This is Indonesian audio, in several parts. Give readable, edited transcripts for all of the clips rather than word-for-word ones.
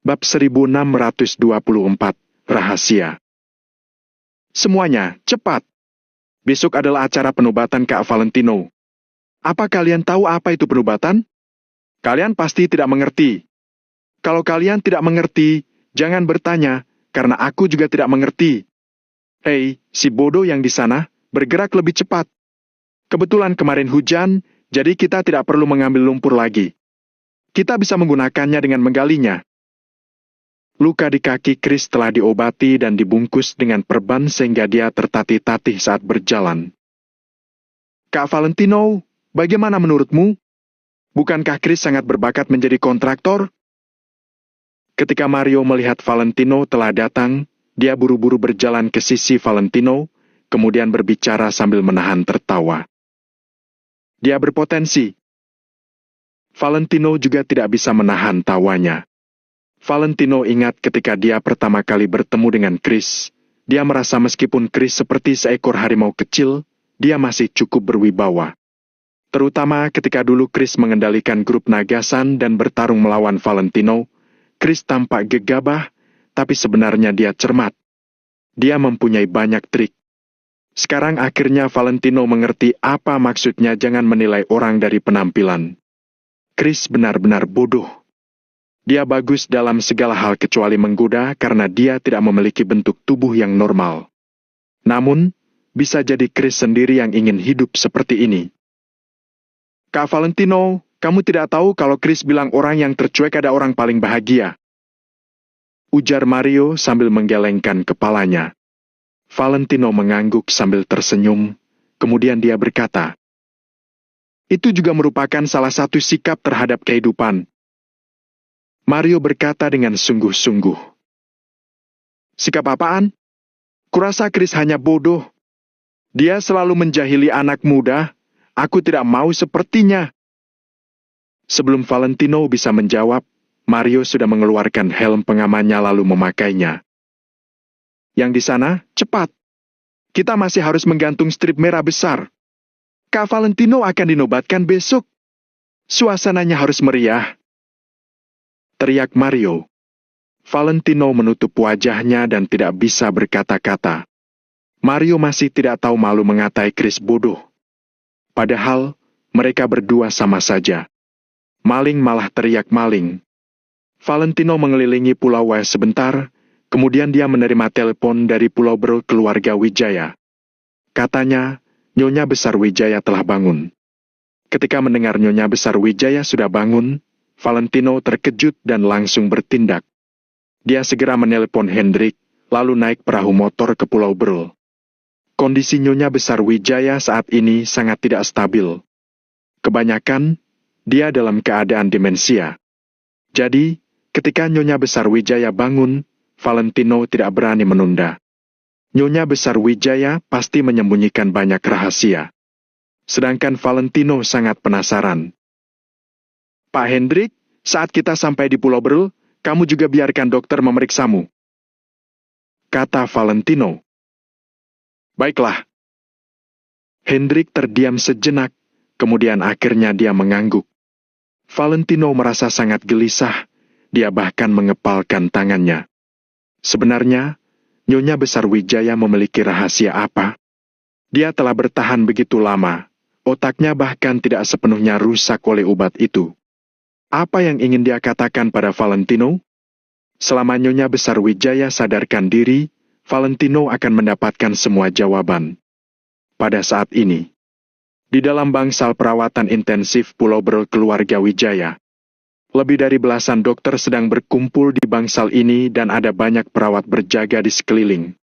Bab 1624, Rahasia. Semuanya, cepat! Besok adalah acara penobatan Kak Valentino. Apa kalian tahu apa itu penobatan? Kalian pasti tidak mengerti. Kalau kalian tidak mengerti, jangan bertanya, karena aku juga tidak mengerti. Hei, si bodoh yang di sana, bergerak lebih cepat. Kebetulan kemarin hujan, jadi kita tidak perlu mengambil lumpur lagi. Kita bisa menggunakannya dengan menggalinya. Luka di kaki Chris telah diobati dan dibungkus dengan perban sehingga dia tertatih-tatih saat berjalan. Kak Valentino, bagaimana menurutmu? Bukankah Chris sangat berbakat menjadi kontraktor? Ketika Mario melihat Valentino telah datang, dia buru-buru berjalan ke sisi Valentino, kemudian berbicara sambil menahan tertawa. Dia berpotensi. Valentino juga tidak bisa menahan tawanya. Valentino ingat ketika dia pertama kali bertemu dengan Chris, dia merasa meskipun Chris seperti seekor harimau kecil, dia masih cukup berwibawa. Terutama ketika dulu Chris mengendalikan grup Nagasan dan bertarung melawan Valentino, Chris tampak gegabah, tapi sebenarnya dia cermat. Dia mempunyai banyak trik. Sekarang akhirnya Valentino mengerti apa maksudnya jangan menilai orang dari penampilan. Chris benar-benar bodoh. Dia bagus dalam segala hal kecuali menggoda karena dia tidak memiliki bentuk tubuh yang normal. Namun, bisa jadi Chris sendiri yang ingin hidup seperti ini. Kak Valentino, kamu tidak tahu kalau Chris bilang orang yang tercuek ada orang paling bahagia. Ujar Mario sambil menggelengkan kepalanya. Valentino mengangguk sambil tersenyum, kemudian dia berkata, "Itu juga merupakan salah satu sikap terhadap kehidupan." Mario berkata dengan sungguh-sungguh. Sikap apaan? Kurasa Chris hanya bodoh. Dia selalu menjahili anak muda. Aku tidak mau sepertinya. Sebelum Valentino bisa menjawab, Mario sudah mengeluarkan helm pengamannya lalu memakainya. Yang di sana, cepat. Kita masih harus menggantung strip merah besar. Kak Valentino akan dinobatkan besok. Suasananya harus meriah. Teriak Mario. Valentino menutup wajahnya dan tidak bisa berkata-kata. Mario masih tidak tahu malu mengatai Chris bodoh. Padahal, mereka berdua sama saja. Maling malah teriak maling. Valentino mengelilingi Pulau West sebentar, kemudian dia menerima telepon dari Pulau Brol keluarga Wijaya. Katanya, Nyonya Besar Wijaya telah bangun. Ketika mendengar Nyonya Besar Wijaya sudah bangun, Valentino terkejut dan langsung bertindak. Dia segera menelpon Hendrik, lalu naik perahu motor ke Pulau Brol. Kondisi Nyonya Besar Wijaya saat ini sangat tidak stabil. Kebanyakan, dia dalam keadaan demensia. Jadi, ketika Nyonya Besar Wijaya bangun, Valentino tidak berani menunda. Nyonya Besar Wijaya pasti menyembunyikan banyak rahasia. Sedangkan Valentino sangat penasaran. Pak Hendrik, saat kita sampai di Pulau Brol, kamu juga biarkan dokter memeriksamu. Kata Valentino. Baiklah. Hendrik terdiam sejenak, kemudian akhirnya dia mengangguk. Valentino merasa sangat gelisah, dia bahkan mengepalkan tangannya. Sebenarnya, Nyonya Besar Wijaya memiliki rahasia apa? Dia telah bertahan begitu lama, otaknya bahkan tidak sepenuhnya rusak oleh obat itu. Apa yang ingin dia katakan pada Valentino? Selama Nyonya Besar Wijaya sadarkan diri, Valentino akan mendapatkan semua jawaban. Pada saat ini, di dalam bangsal perawatan intensif Pulau Brol keluarga Wijaya, lebih dari belasan dokter sedang berkumpul di bangsal ini dan ada banyak perawat berjaga di sekeliling.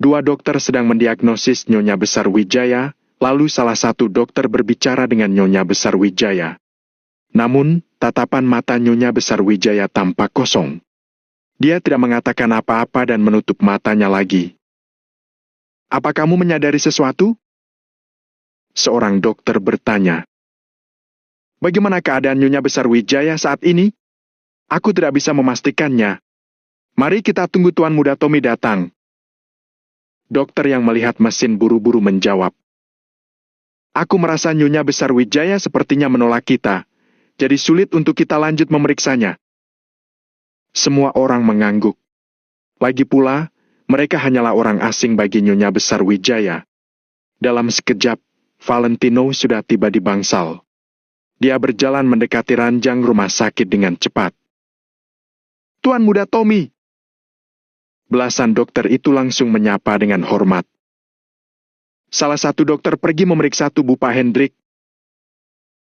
Dua dokter sedang mendiagnosis Nyonya Besar Wijaya, lalu salah satu dokter berbicara dengan Nyonya Besar Wijaya. Namun, tatapan mata Nyonya Besar Wijaya tampak kosong. Dia tidak mengatakan apa-apa dan menutup matanya lagi. "Apa kamu menyadari sesuatu?" Seorang dokter bertanya. "Bagaimana keadaan Nyonya Besar Wijaya saat ini? Aku tidak bisa memastikannya. Mari kita tunggu Tuan Muda Tommy datang." Dokter yang melihat mesin buru-buru menjawab. "Aku merasa Nyonya Besar Wijaya sepertinya menolak kita, jadi sulit untuk kita lanjut memeriksanya." Semua orang mengangguk. Lagi pula, mereka hanyalah orang asing bagi Nyonya Besar Wijaya. Dalam sekejap, Valentino sudah tiba di bangsal. Dia berjalan mendekati ranjang rumah sakit dengan cepat. "Tuan Muda Tommy!" Belasan dokter itu langsung menyapa dengan hormat. Salah satu dokter pergi memeriksa tubuh Pak Hendrik.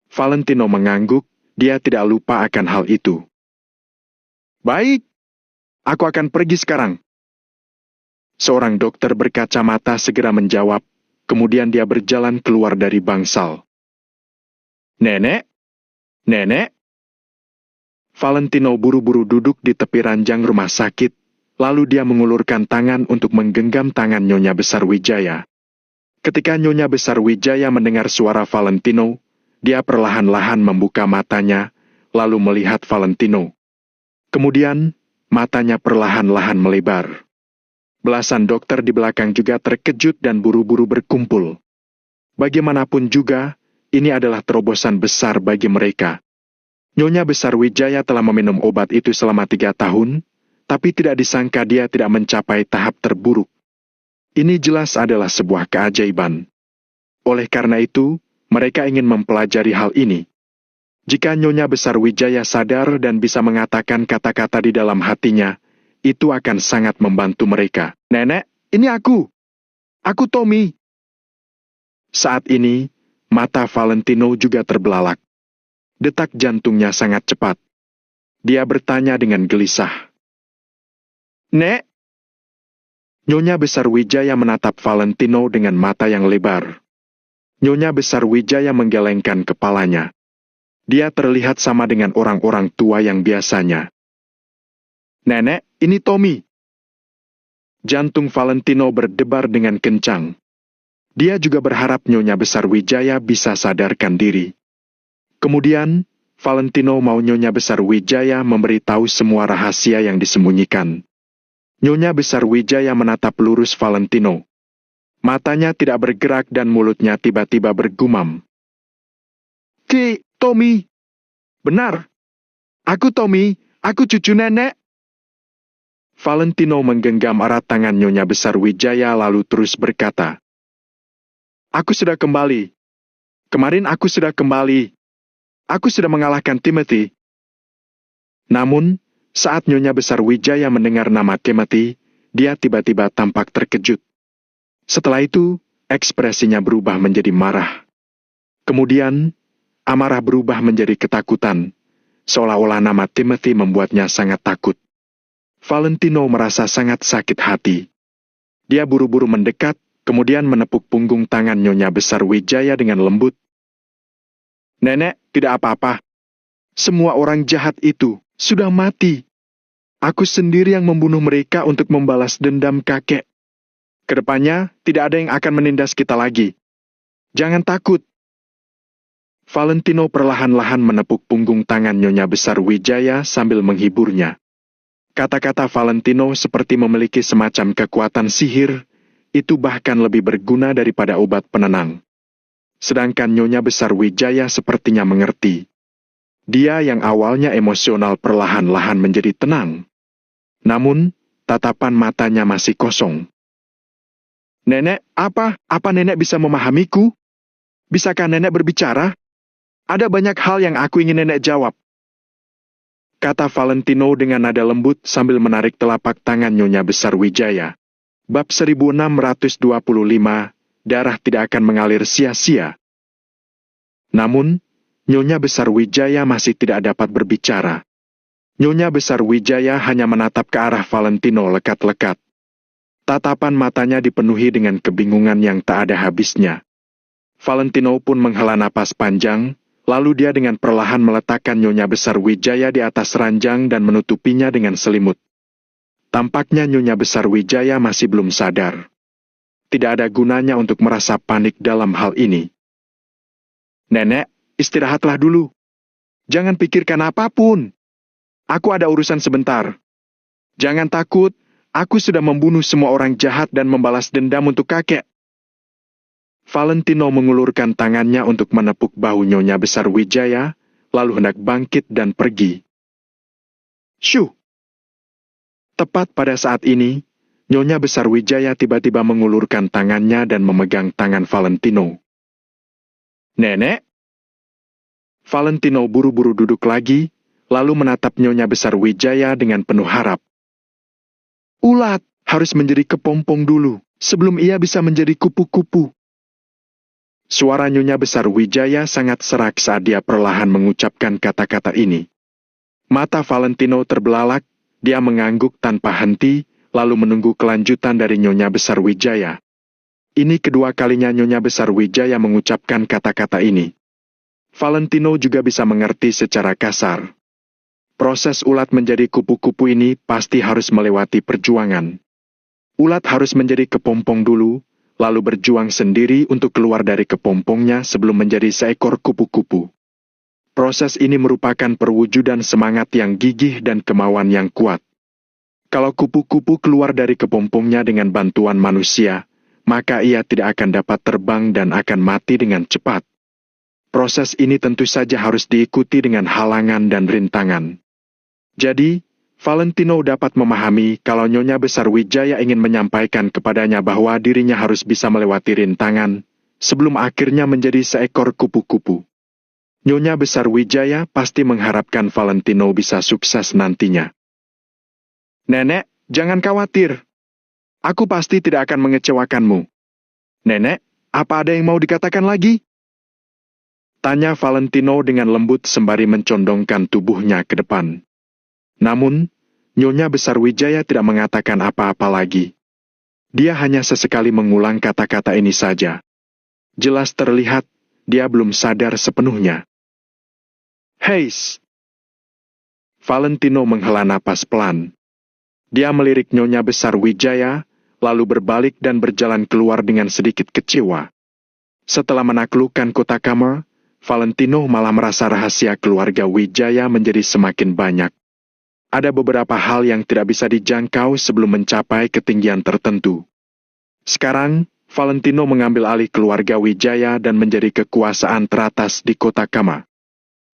Valentino mengangguk, dia tidak lupa akan hal itu. "Baik, aku akan pergi sekarang." Seorang dokter berkacamata segera menjawab, kemudian dia berjalan keluar dari bangsal. "Nenek? Nenek?" Valentino buru-buru duduk di tepi ranjang rumah sakit, lalu dia mengulurkan tangan untuk menggenggam tangan Nyonya Besar Wijaya. Ketika Nyonya Besar Wijaya mendengar suara Valentino, dia perlahan-lahan membuka matanya, lalu melihat Valentino. Kemudian, matanya perlahan-lahan melebar. Belasan dokter di belakang juga terkejut dan buru-buru berkumpul. Bagaimanapun juga, ini adalah terobosan besar bagi mereka. Nyonya Besar Wijaya telah meminum obat itu selama 3 tahun, tapi tidak disangka dia tidak mencapai tahap terburuk. Ini jelas adalah sebuah keajaiban. Oleh karena itu, mereka ingin mempelajari hal ini. Jika Nyonya Besar Wijaya sadar dan bisa mengatakan kata-kata di dalam hatinya, itu akan sangat membantu mereka. "Nenek, ini aku. Aku Tommy." Saat ini, mata Valentino juga terbelalak. Detak jantungnya sangat cepat. Dia bertanya dengan gelisah. "Nek?" Nyonya Besar Wijaya menatap Valentino dengan mata yang lebar. Nyonya Besar Wijaya menggelengkan kepalanya. Dia terlihat sama dengan orang-orang tua yang biasanya. "Nenek, ini Tommy." Jantung Valentino berdebar dengan kencang. Dia juga berharap Nyonya Besar Wijaya bisa sadarkan diri. Kemudian, Valentino mau Nyonya Besar Wijaya memberitahu semua rahasia yang disembunyikan. Nyonya Besar Wijaya menatap lurus Valentino. Matanya tidak bergerak dan mulutnya tiba-tiba bergumam. Tommy. Benar. Aku Tommy, aku cucu nenek." Valentino menggenggam erat tangan Nyonya Besar Wijaya lalu terus berkata, "Aku sudah kembali. Kemarin aku sudah kembali. Aku sudah mengalahkan Timothy." Namun, saat Nyonya Besar Wijaya mendengar nama Timothy, dia tiba-tiba tampak terkejut. Setelah itu, ekspresinya berubah menjadi marah. Kemudian, amarah berubah menjadi ketakutan, seolah-olah nama Timothy membuatnya sangat takut. Valentino merasa sangat sakit hati. Dia buru-buru mendekat, kemudian menepuk punggung tangan Nyonya Besar Wijaya dengan lembut. "Nenek, tidak apa-apa. Semua orang jahat itu sudah mati. Aku sendiri yang membunuh mereka untuk membalas dendam kakek. Kedepannya, tidak ada yang akan menindas kita lagi. Jangan takut." Valentino perlahan-lahan menepuk punggung tangan Nyonya Besar Wijaya sambil menghiburnya. Kata-kata Valentino seperti memiliki semacam kekuatan sihir, itu bahkan lebih berguna daripada obat penenang. Sedangkan Nyonya Besar Wijaya sepertinya mengerti. Dia yang awalnya emosional perlahan-lahan menjadi tenang. Namun, tatapan matanya masih kosong. "Nenek, apa nenek bisa memahamiku? Bisakah nenek berbicara? Ada banyak hal yang aku ingin nenek jawab." Kata Valentino dengan nada lembut sambil menarik telapak tangan Nyonya Besar Wijaya. Bab 1625, darah tidak akan mengalir sia-sia. Namun, Nyonya Besar Wijaya masih tidak dapat berbicara. Nyonya Besar Wijaya hanya menatap ke arah Valentino lekat-lekat. Tatapan matanya dipenuhi dengan kebingungan yang tak ada habisnya. Valentino pun menghela napas panjang, lalu dia dengan perlahan meletakkan Nyonya Besar Wijaya di atas ranjang dan menutupinya dengan selimut. Tampaknya Nyonya Besar Wijaya masih belum sadar. Tidak ada gunanya untuk merasa panik dalam hal ini. Nenek, istirahatlah dulu. Jangan pikirkan apapun. Aku ada urusan sebentar. Jangan takut, aku sudah membunuh semua orang jahat dan membalas dendam untuk kakek. Valentino mengulurkan tangannya untuk menepuk bahu Nyonya Besar Wijaya, lalu hendak bangkit dan pergi. Syuh! Tepat pada saat ini, Nyonya Besar Wijaya tiba-tiba mengulurkan tangannya dan memegang tangan Valentino. Nenek? Valentino buru-buru duduk lagi, lalu menatap Nyonya Besar Wijaya dengan penuh harap. Ulat harus menjadi kepompong dulu, sebelum ia bisa menjadi kupu-kupu. Suara Nyonya Besar Wijaya sangat serak saat dia perlahan mengucapkan kata-kata ini. Mata Valentino terbelalak, dia mengangguk tanpa henti, lalu menunggu kelanjutan dari Nyonya Besar Wijaya. Ini kedua kalinya Nyonya Besar Wijaya mengucapkan kata-kata ini. Valentino juga bisa mengerti secara kasar. Proses ulat menjadi kupu-kupu ini pasti harus melewati perjuangan. Ulat harus menjadi kepompong dulu, lalu berjuang sendiri untuk keluar dari kepompongnya sebelum menjadi seekor kupu-kupu. Proses ini merupakan perwujudan semangat yang gigih dan kemauan yang kuat. Kalau kupu-kupu keluar dari kepompongnya dengan bantuan manusia, maka ia tidak akan dapat terbang dan akan mati dengan cepat. Proses ini tentu saja harus diikuti dengan halangan dan rintangan. Jadi, Valentino dapat memahami kalau Nyonya Besar Wijaya ingin menyampaikan kepadanya bahwa dirinya harus bisa melewati rintangan, sebelum akhirnya menjadi seekor kupu-kupu. Nyonya Besar Wijaya pasti mengharapkan Valentino bisa sukses nantinya. Nenek, jangan khawatir. Aku pasti tidak akan mengecewakanmu. Nenek, apa ada yang mau dikatakan lagi? Tanya Valentino dengan lembut sembari mencondongkan tubuhnya ke depan. Namun, Nyonya Besar Wijaya tidak mengatakan apa-apa lagi. Dia hanya sesekali mengulang kata-kata ini saja. Jelas terlihat, dia belum sadar sepenuhnya. Heis! Valentino menghela napas pelan. Dia melirik Nyonya Besar Wijaya, lalu berbalik dan berjalan keluar dengan sedikit kecewa. Setelah menaklukkan kota Kamar, Valentino malah merasa rahasia keluarga Wijaya menjadi semakin banyak. Ada beberapa hal yang tidak bisa dijangkau sebelum mencapai ketinggian tertentu. Sekarang, Valentino mengambil alih keluarga Wijaya dan menjadi kekuasaan teratas di kota Kama.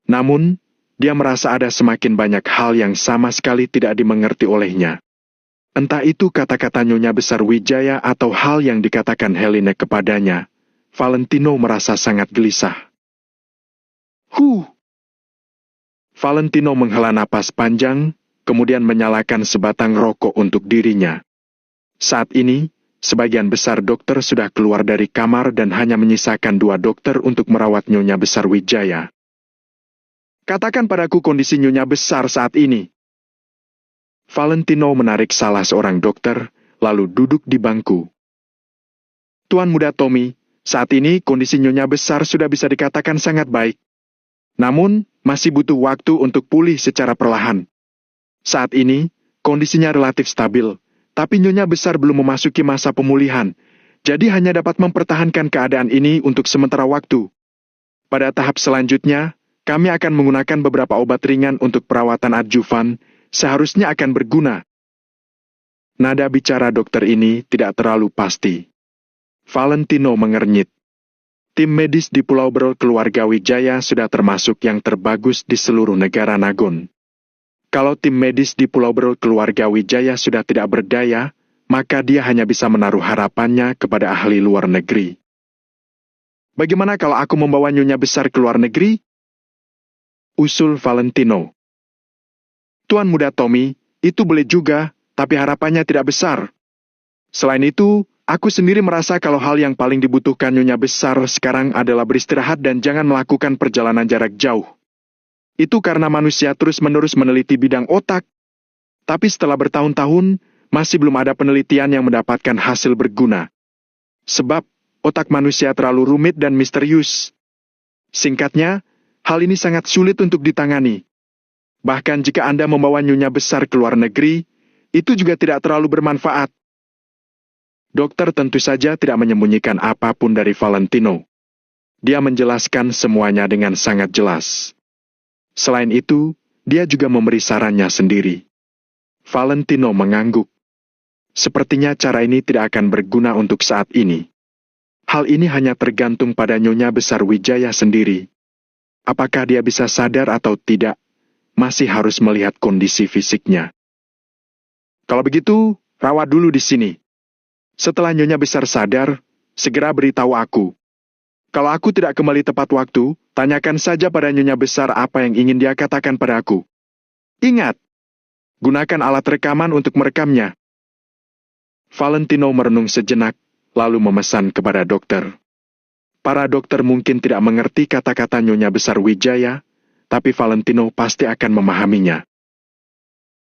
Namun, dia merasa ada semakin banyak hal yang sama sekali tidak dimengerti olehnya. Entah itu kata-kata Nyonya Besar Wijaya atau hal yang dikatakan Helene kepadanya, Valentino merasa sangat gelisah. Valentino menghela napas panjang, kemudian menyalakan sebatang rokok untuk dirinya. Saat ini, sebagian besar dokter sudah keluar dari kamar dan hanya menyisakan 2 dokter untuk merawat Nyonya Besar Wijaya. Katakan padaku kondisi Nyonya Besar saat ini. Valentino menarik salah seorang dokter, lalu duduk di bangku. Tuan Muda Tommy, saat ini kondisi Nyonya Besar sudah bisa dikatakan sangat baik. Namun, masih butuh waktu untuk pulih secara perlahan. Saat ini, kondisinya relatif stabil, tapi Nyonya Besar belum memasuki masa pemulihan, jadi hanya dapat mempertahankan keadaan ini untuk sementara waktu. Pada tahap selanjutnya, kami akan menggunakan beberapa obat ringan untuk perawatan adjuvan, seharusnya akan berguna. Nada bicara dokter ini tidak terlalu pasti. Valentino mengernyit. Tim medis di Pulau Berol keluarga Wijaya sudah termasuk yang terbagus di seluruh negara Nagon. Kalau tim medis di Pulau Berol keluarga Wijaya sudah tidak berdaya, maka dia hanya bisa menaruh harapannya kepada ahli luar negeri. Bagaimana kalau aku membawa Nyonya Besar ke luar negeri? Usul Valentino. Tuan Muda Tommy, itu boleh juga, tapi harapannya tidak besar. Selain itu, aku sendiri merasa kalau hal yang paling dibutuhkan Nyonya Besar sekarang adalah beristirahat dan jangan melakukan perjalanan jarak jauh. Itu karena manusia terus-menerus meneliti bidang otak. Tapi setelah bertahun-tahun, masih belum ada penelitian yang mendapatkan hasil berguna. Sebab, otak manusia terlalu rumit dan misterius. Singkatnya, hal ini sangat sulit untuk ditangani. Bahkan jika Anda membawa nyonya besar ke luar negeri, itu juga tidak terlalu bermanfaat. Dokter tentu saja tidak menyembunyikan apapun dari Valentino. Dia menjelaskan semuanya dengan sangat jelas. Selain itu, dia juga memberi sarannya sendiri. Valentino mengangguk. Sepertinya cara ini tidak akan berguna untuk saat ini. Hal ini hanya tergantung pada nyonya besar Wijaya sendiri. Apakah dia bisa sadar atau tidak, masih harus melihat kondisi fisiknya. Kalau begitu, rawat dulu di sini. Setelah nyonya besar sadar, segera beritahu aku. Kalau aku tidak kembali tepat waktu, tanyakan saja pada nyonya besar apa yang ingin dia katakan pada aku. Ingat, gunakan alat rekaman untuk merekamnya. Valentino merenung sejenak, lalu memesan kepada dokter. Para dokter mungkin tidak mengerti kata-kata nyonya besar Wijaya, tapi Valentino pasti akan memahaminya.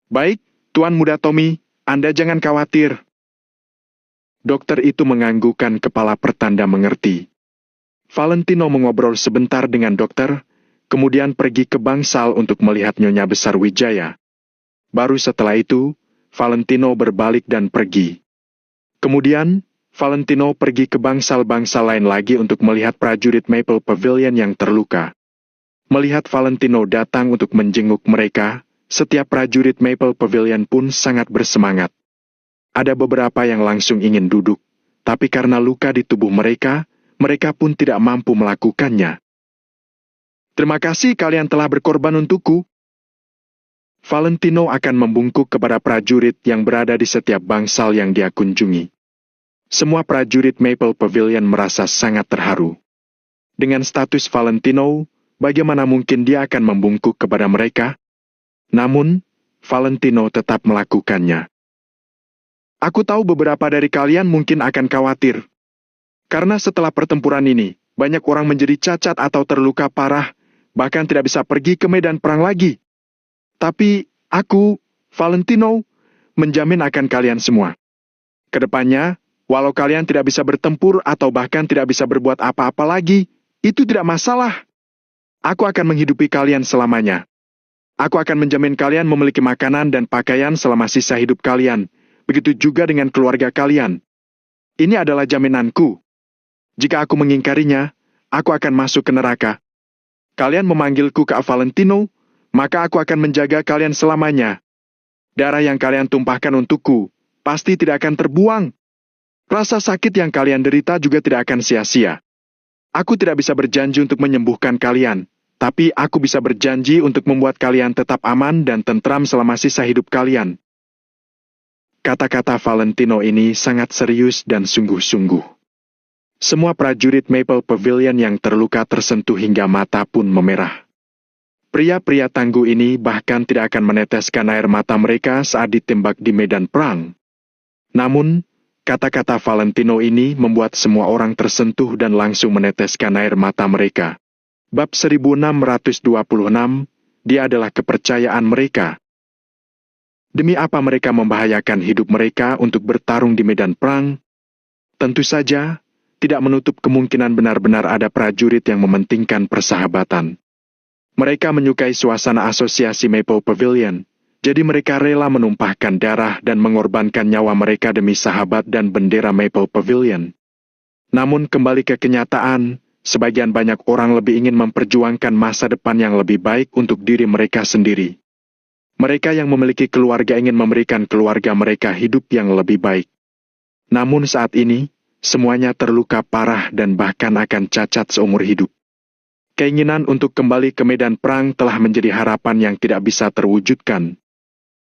Baik, Tuan Muda Tommy, Anda jangan khawatir. Dokter itu menganggukkan kepala pertanda mengerti. Valentino mengobrol sebentar dengan dokter, kemudian pergi ke bangsal untuk melihat nyonya besar Wijaya. Baru setelah itu, Valentino berbalik dan pergi. Kemudian, Valentino pergi ke bangsal-bangsal lain lagi untuk melihat prajurit Maple Pavilion yang terluka. Melihat Valentino datang untuk menjenguk mereka, setiap prajurit Maple Pavilion pun sangat bersemangat. Ada beberapa yang langsung ingin duduk, tapi karena luka di tubuh mereka, mereka pun tidak mampu melakukannya. Terima kasih kalian telah berkorban untukku. Valentino akan membungkuk kepada prajurit yang berada di setiap bangsal yang dia kunjungi. Semua prajurit Maple Pavilion merasa sangat terharu. Dengan status Valentino, bagaimana mungkin dia akan membungkuk kepada mereka? Namun, Valentino tetap melakukannya. Aku tahu beberapa dari kalian mungkin akan khawatir. Karena setelah pertempuran ini, banyak orang menjadi cacat atau terluka parah, bahkan tidak bisa pergi ke medan perang lagi. Tapi, aku, Valentino, menjamin akan kalian semua. Kedepannya, walau kalian tidak bisa bertempur atau bahkan tidak bisa berbuat apa-apa lagi, itu tidak masalah. Aku akan menghidupi kalian selamanya. Aku akan menjamin kalian memiliki makanan dan pakaian selama sisa hidup kalian. Begitu juga dengan keluarga kalian. Ini adalah jaminanku. Jika aku mengingkarinya, aku akan masuk ke neraka. Kalian memanggilku Kak Valentino, maka aku akan menjaga kalian selamanya. Darah yang kalian tumpahkan untukku pasti tidak akan terbuang. Rasa sakit yang kalian derita juga tidak akan sia-sia. Aku tidak bisa berjanji untuk menyembuhkan kalian, tapi aku bisa berjanji untuk membuat kalian tetap aman dan tentram selama sisa hidup kalian. Kata-kata Valentino ini sangat serius dan sungguh-sungguh. Semua prajurit Maple Pavilion yang terluka tersentuh hingga mata pun memerah. Pria-pria tangguh ini bahkan tidak akan meneteskan air mata mereka saat ditembak di medan perang. Namun, kata-kata Valentino ini membuat semua orang tersentuh dan langsung meneteskan air mata mereka. Bab 1626, dia adalah kepercayaan mereka. Demi apa mereka membahayakan hidup mereka untuk bertarung di medan perang? Tentu saja, tidak menutup kemungkinan benar-benar ada prajurit yang mementingkan persahabatan. Mereka menyukai suasana asosiasi Maple Pavilion, jadi mereka rela menumpahkan darah dan mengorbankan nyawa mereka demi sahabat dan bendera Maple Pavilion. Namun kembali ke kenyataan, sebagian banyak orang lebih ingin memperjuangkan masa depan yang lebih baik untuk diri mereka sendiri. Mereka yang memiliki keluarga ingin memberikan keluarga mereka hidup yang lebih baik. Namun saat ini, semuanya terluka parah dan bahkan akan cacat seumur hidup. Keinginan untuk kembali ke medan perang telah menjadi harapan yang tidak bisa terwujudkan.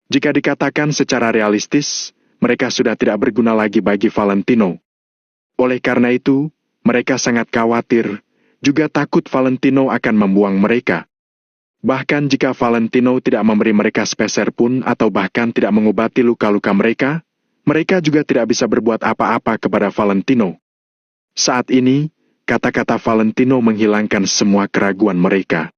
Jika dikatakan secara realistis, mereka sudah tidak berguna lagi bagi Valentino. Oleh karena itu, mereka sangat khawatir, juga takut Valentino akan membuang mereka. Bahkan jika Valentino tidak memberi mereka sepeser pun atau bahkan tidak mengobati luka-luka mereka, mereka juga tidak bisa berbuat apa-apa kepada Valentino. Saat ini, kata-kata Valentino menghilangkan semua keraguan mereka.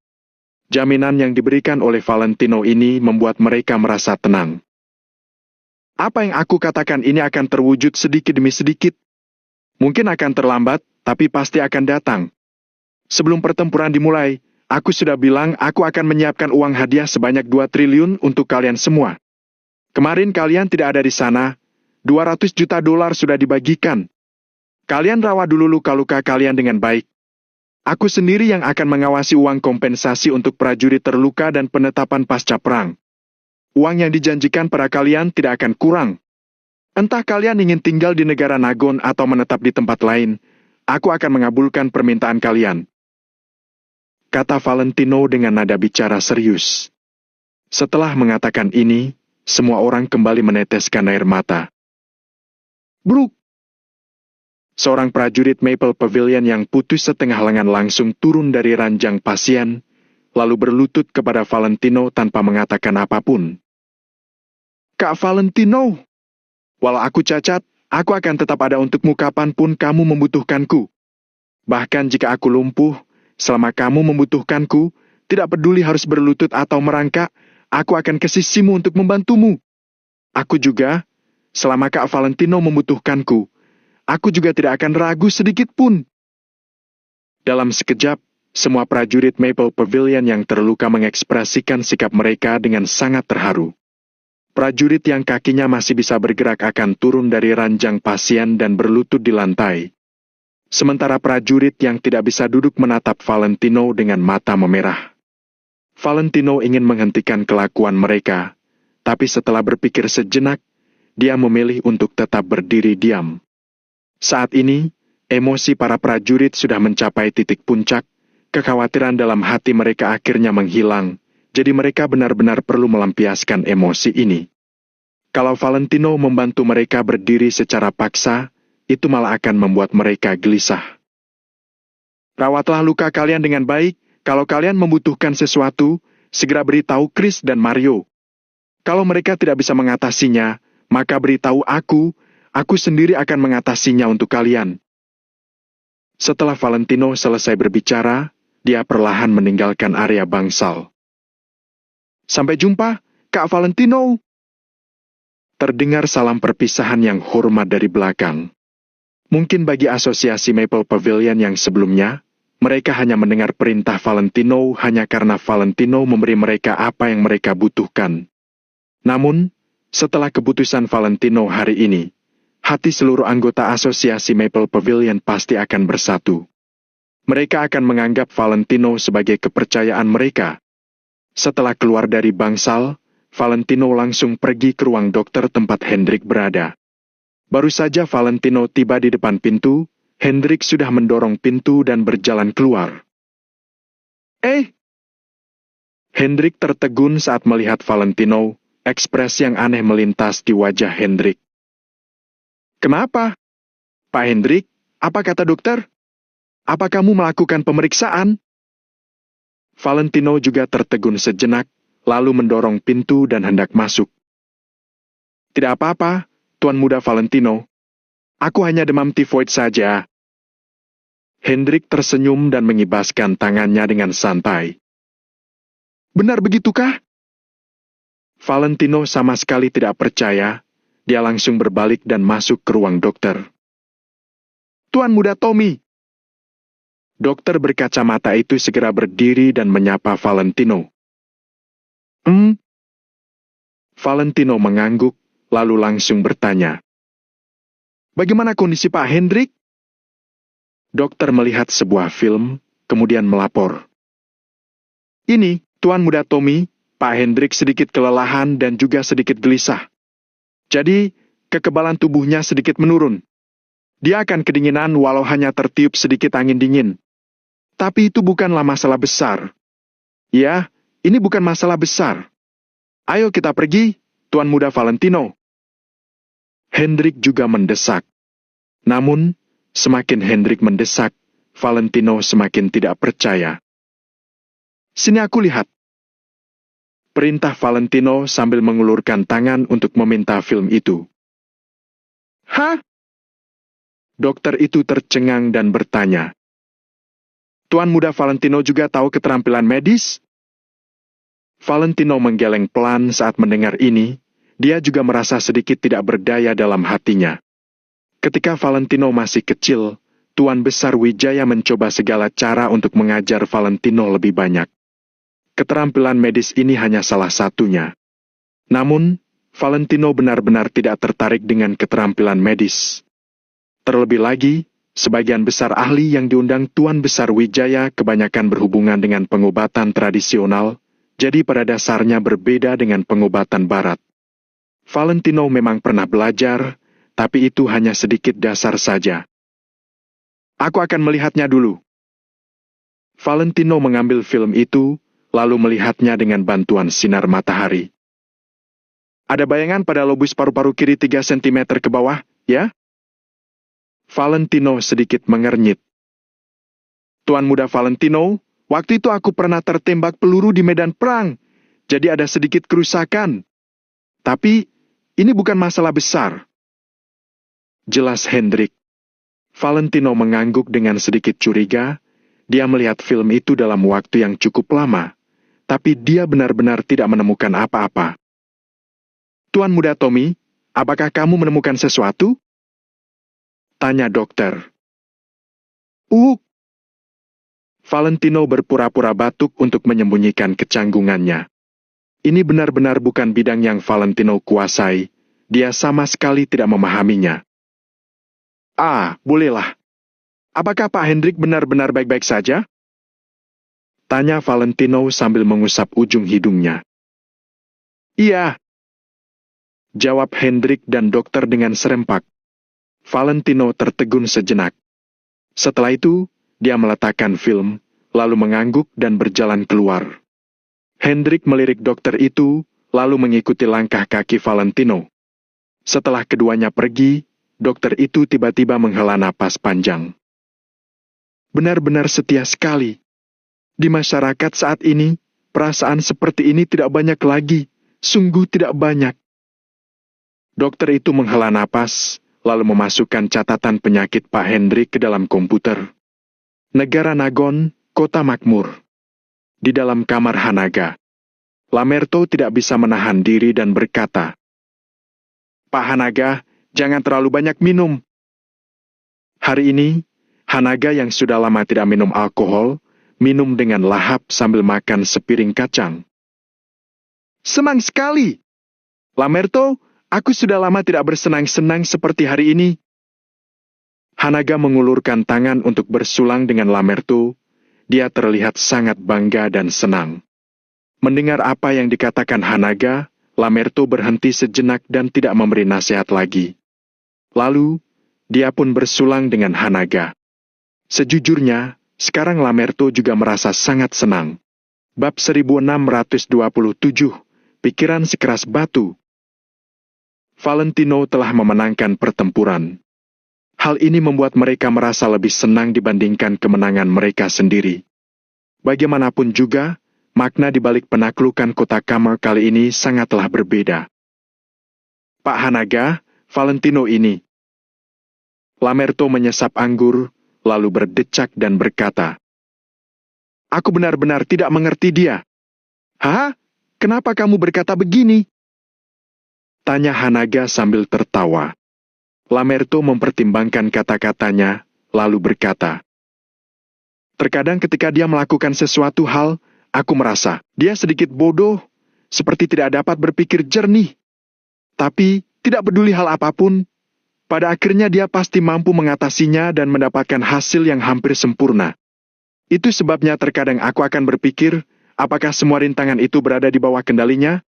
Jaminan yang diberikan oleh Valentino ini membuat mereka merasa tenang. Apa yang aku katakan ini akan terwujud sedikit demi sedikit. Mungkin akan terlambat, tapi pasti akan datang. Sebelum pertempuran dimulai, aku sudah bilang aku akan menyiapkan uang hadiah sebanyak 2 triliun untuk kalian semua. Kemarin kalian tidak ada di sana, 200 juta dolar sudah dibagikan. Kalian rawat dulu luka-luka kalian dengan baik. Aku sendiri yang akan mengawasi uang kompensasi untuk prajurit terluka dan penetapan pasca perang. Uang yang dijanjikan pada kalian tidak akan kurang. Entah kalian ingin tinggal di negara Nagon atau menetap di tempat lain, aku akan mengabulkan permintaan kalian. Kata Valentino dengan nada bicara serius. Setelah mengatakan ini, semua orang kembali meneteskan air mata. Bruk! Seorang prajurit Maple Pavilion yang putus setengah lengan langsung turun dari ranjang pasien, lalu berlutut kepada Valentino tanpa mengatakan apapun. Kak Valentino! Walau aku cacat, aku akan tetap ada untukmu kapanpun kamu membutuhkanku. Bahkan jika aku lumpuh, selama kamu membutuhkanku, tidak peduli harus berlutut atau merangkak, aku akan ke sisimu untuk membantumu. Aku juga, selama Kak Valentino membutuhkanku, aku juga tidak akan ragu sedikit pun. Dalam sekejap, semua prajurit Maple Pavilion yang terluka mengekspresikan sikap mereka dengan sangat terharu. Prajurit yang kakinya masih bisa bergerak akan turun dari ranjang pasien dan berlutut di lantai. Sementara prajurit yang tidak bisa duduk menatap Valentino dengan mata memerah. Valentino ingin menghentikan kelakuan mereka, tapi setelah berpikir sejenak, dia memilih untuk tetap berdiri diam. Saat ini, emosi para prajurit sudah mencapai titik puncak, kekhawatiran dalam hati mereka akhirnya menghilang, jadi mereka benar-benar perlu melampiaskan emosi ini. Kalau Valentino membantu mereka berdiri secara paksa, itu malah akan membuat mereka gelisah. Rawatlah luka kalian dengan baik, kalau kalian membutuhkan sesuatu, segera beritahu Chris dan Mario. Kalau mereka tidak bisa mengatasinya, maka beritahu aku sendiri akan mengatasinya untuk kalian. Setelah Valentino selesai berbicara, dia perlahan meninggalkan area bangsal. Sampai jumpa, Kak Valentino. Terdengar salam perpisahan yang hormat dari belakang. Mungkin bagi asosiasi Maple Pavilion yang sebelumnya, mereka hanya mendengar perintah Valentino hanya karena Valentino memberi mereka apa yang mereka butuhkan. Namun, setelah keputusan Valentino hari ini, hati seluruh anggota asosiasi Maple Pavilion pasti akan bersatu. Mereka akan menganggap Valentino sebagai kepercayaan mereka. Setelah keluar dari bangsal, Valentino langsung pergi ke ruang dokter tempat Hendrik berada. Baru saja Valentino tiba di depan pintu, Hendrik sudah mendorong pintu dan berjalan keluar. Hendrik tertegun saat melihat Valentino, ekspresi yang aneh melintas di wajah Hendrik. Kenapa? Pak Hendrik, apa kata dokter? Apa kamu melakukan pemeriksaan? Valentino juga tertegun sejenak, lalu mendorong pintu dan hendak masuk. Tidak apa-apa, Tuan Muda Valentino. Aku hanya demam tifoid saja. Hendrik tersenyum dan mengibaskan tangannya dengan santai. Benar begitukah? Valentino sama sekali tidak percaya. Dia langsung berbalik dan masuk ke ruang dokter. Tuan Muda Tommy. Dokter berkacamata itu segera berdiri dan menyapa Valentino. Valentino mengangguk, lalu langsung bertanya. Bagaimana kondisi Pak Hendrik? Dokter melihat sebuah film, kemudian melapor. Ini, Tuan Muda Tommy, Pak Hendrik sedikit kelelahan dan juga sedikit gelisah. Jadi, kekebalan tubuhnya sedikit menurun. Dia akan kedinginan walau hanya tertiup sedikit angin dingin. Tapi itu bukanlah masalah besar. Ya, ini bukan masalah besar. Ayo kita pergi, Tuan Muda Valentino. Hendrik juga mendesak. Namun, semakin Hendrik mendesak, Valentino semakin tidak percaya. Sini aku lihat. Perintah Valentino sambil mengulurkan tangan untuk meminta film itu. Hah? Dokter itu tercengang dan bertanya. Tuan Muda Valentino juga tahu keterampilan medis? Valentino menggeleng pelan saat mendengar ini, dia juga merasa sedikit tidak berdaya dalam hatinya. Ketika Valentino masih kecil, Tuan Besar Wijaya mencoba segala cara untuk mengajar Valentino lebih banyak. Keterampilan medis ini hanya salah satunya. Namun, Valentino benar-benar tidak tertarik dengan keterampilan medis. Terlebih lagi, sebagian besar ahli yang diundang Tuan Besar Wijaya kebanyakan berhubungan dengan pengobatan tradisional, jadi pada dasarnya berbeda dengan pengobatan barat. Valentino memang pernah belajar, tapi itu hanya sedikit dasar saja. Aku akan melihatnya dulu. Valentino mengambil film itu, lalu melihatnya dengan bantuan sinar matahari. Ada bayangan pada lobus paru-paru kiri 3 cm ke bawah, ya? Valentino sedikit mengernyit. Tuan Muda Valentino, waktu itu aku pernah tertembak peluru di medan perang, jadi ada sedikit kerusakan. Tapi, ini bukan masalah besar. Jelas Hendrik. Valentino mengangguk dengan sedikit curiga. Dia melihat film itu dalam waktu yang cukup lama, tapi dia benar-benar tidak menemukan apa-apa. Tuan Muda Tommy, apakah kamu menemukan sesuatu? Tanya dokter. Valentino berpura-pura batuk untuk menyembunyikan kecanggungannya. Ini benar-benar bukan bidang yang Valentino kuasai. Dia sama sekali tidak memahaminya. Bolehlah. Apakah Pak Hendrik benar-benar baik-baik saja? Tanya Valentino sambil mengusap ujung hidungnya. Iya. Jawab Hendrik dan dokter dengan serempak. Valentino tertegun sejenak. Setelah itu, dia meletakkan film, lalu mengangguk dan berjalan keluar. Hendrik melirik dokter itu, lalu mengikuti langkah kaki Valentino. Setelah keduanya pergi, dokter itu tiba-tiba menghela napas panjang. Benar-benar setia sekali. Di masyarakat saat ini, perasaan seperti ini tidak banyak lagi, sungguh tidak banyak. Dokter itu menghela napas, lalu memasukkan catatan penyakit Pak Hendrik ke dalam komputer. Negara Nagon, Kota Makmur. Di dalam kamar Hanaga. Lamerto tidak bisa menahan diri dan berkata, Pak Hanaga, jangan terlalu banyak minum. Hari ini, Hanaga yang sudah lama tidak minum alkohol, minum dengan lahap sambil makan sepiring kacang. Senang sekali. Lamerto, aku sudah lama tidak bersenang-senang seperti hari ini. Hanaga mengulurkan tangan untuk bersulang dengan Lamerto. Dia terlihat sangat bangga dan senang. Mendengar apa yang dikatakan Hanaga, Lamerto berhenti sejenak dan tidak memberi nasihat lagi. Lalu, dia pun bersulang dengan Hanaga. Sejujurnya, sekarang Lamerto juga merasa sangat senang. Bab 1627, Pikiran Sekeras Batu. Valentino telah memenangkan pertempuran. Hal ini membuat mereka merasa lebih senang dibandingkan kemenangan mereka sendiri. Bagaimanapun juga, makna di balik penaklukan kota Kamar kali ini sangatlah berbeda. Pak Hanaga, Valentino ini. Lamerto menyesap anggur, lalu berdecak dan berkata, Aku benar-benar tidak mengerti dia. Hah? Kenapa kamu berkata begini? Tanya Hanaga sambil tertawa. Lamerto mempertimbangkan kata-katanya, lalu berkata, Terkadang ketika dia melakukan sesuatu hal, aku merasa dia sedikit bodoh, seperti tidak dapat berpikir jernih. Tapi, tidak peduli hal apapun, pada akhirnya dia pasti mampu mengatasinya dan mendapatkan hasil yang hampir sempurna. Itu sebabnya terkadang aku akan berpikir, apakah semua rintangan itu berada di bawah kendalinya?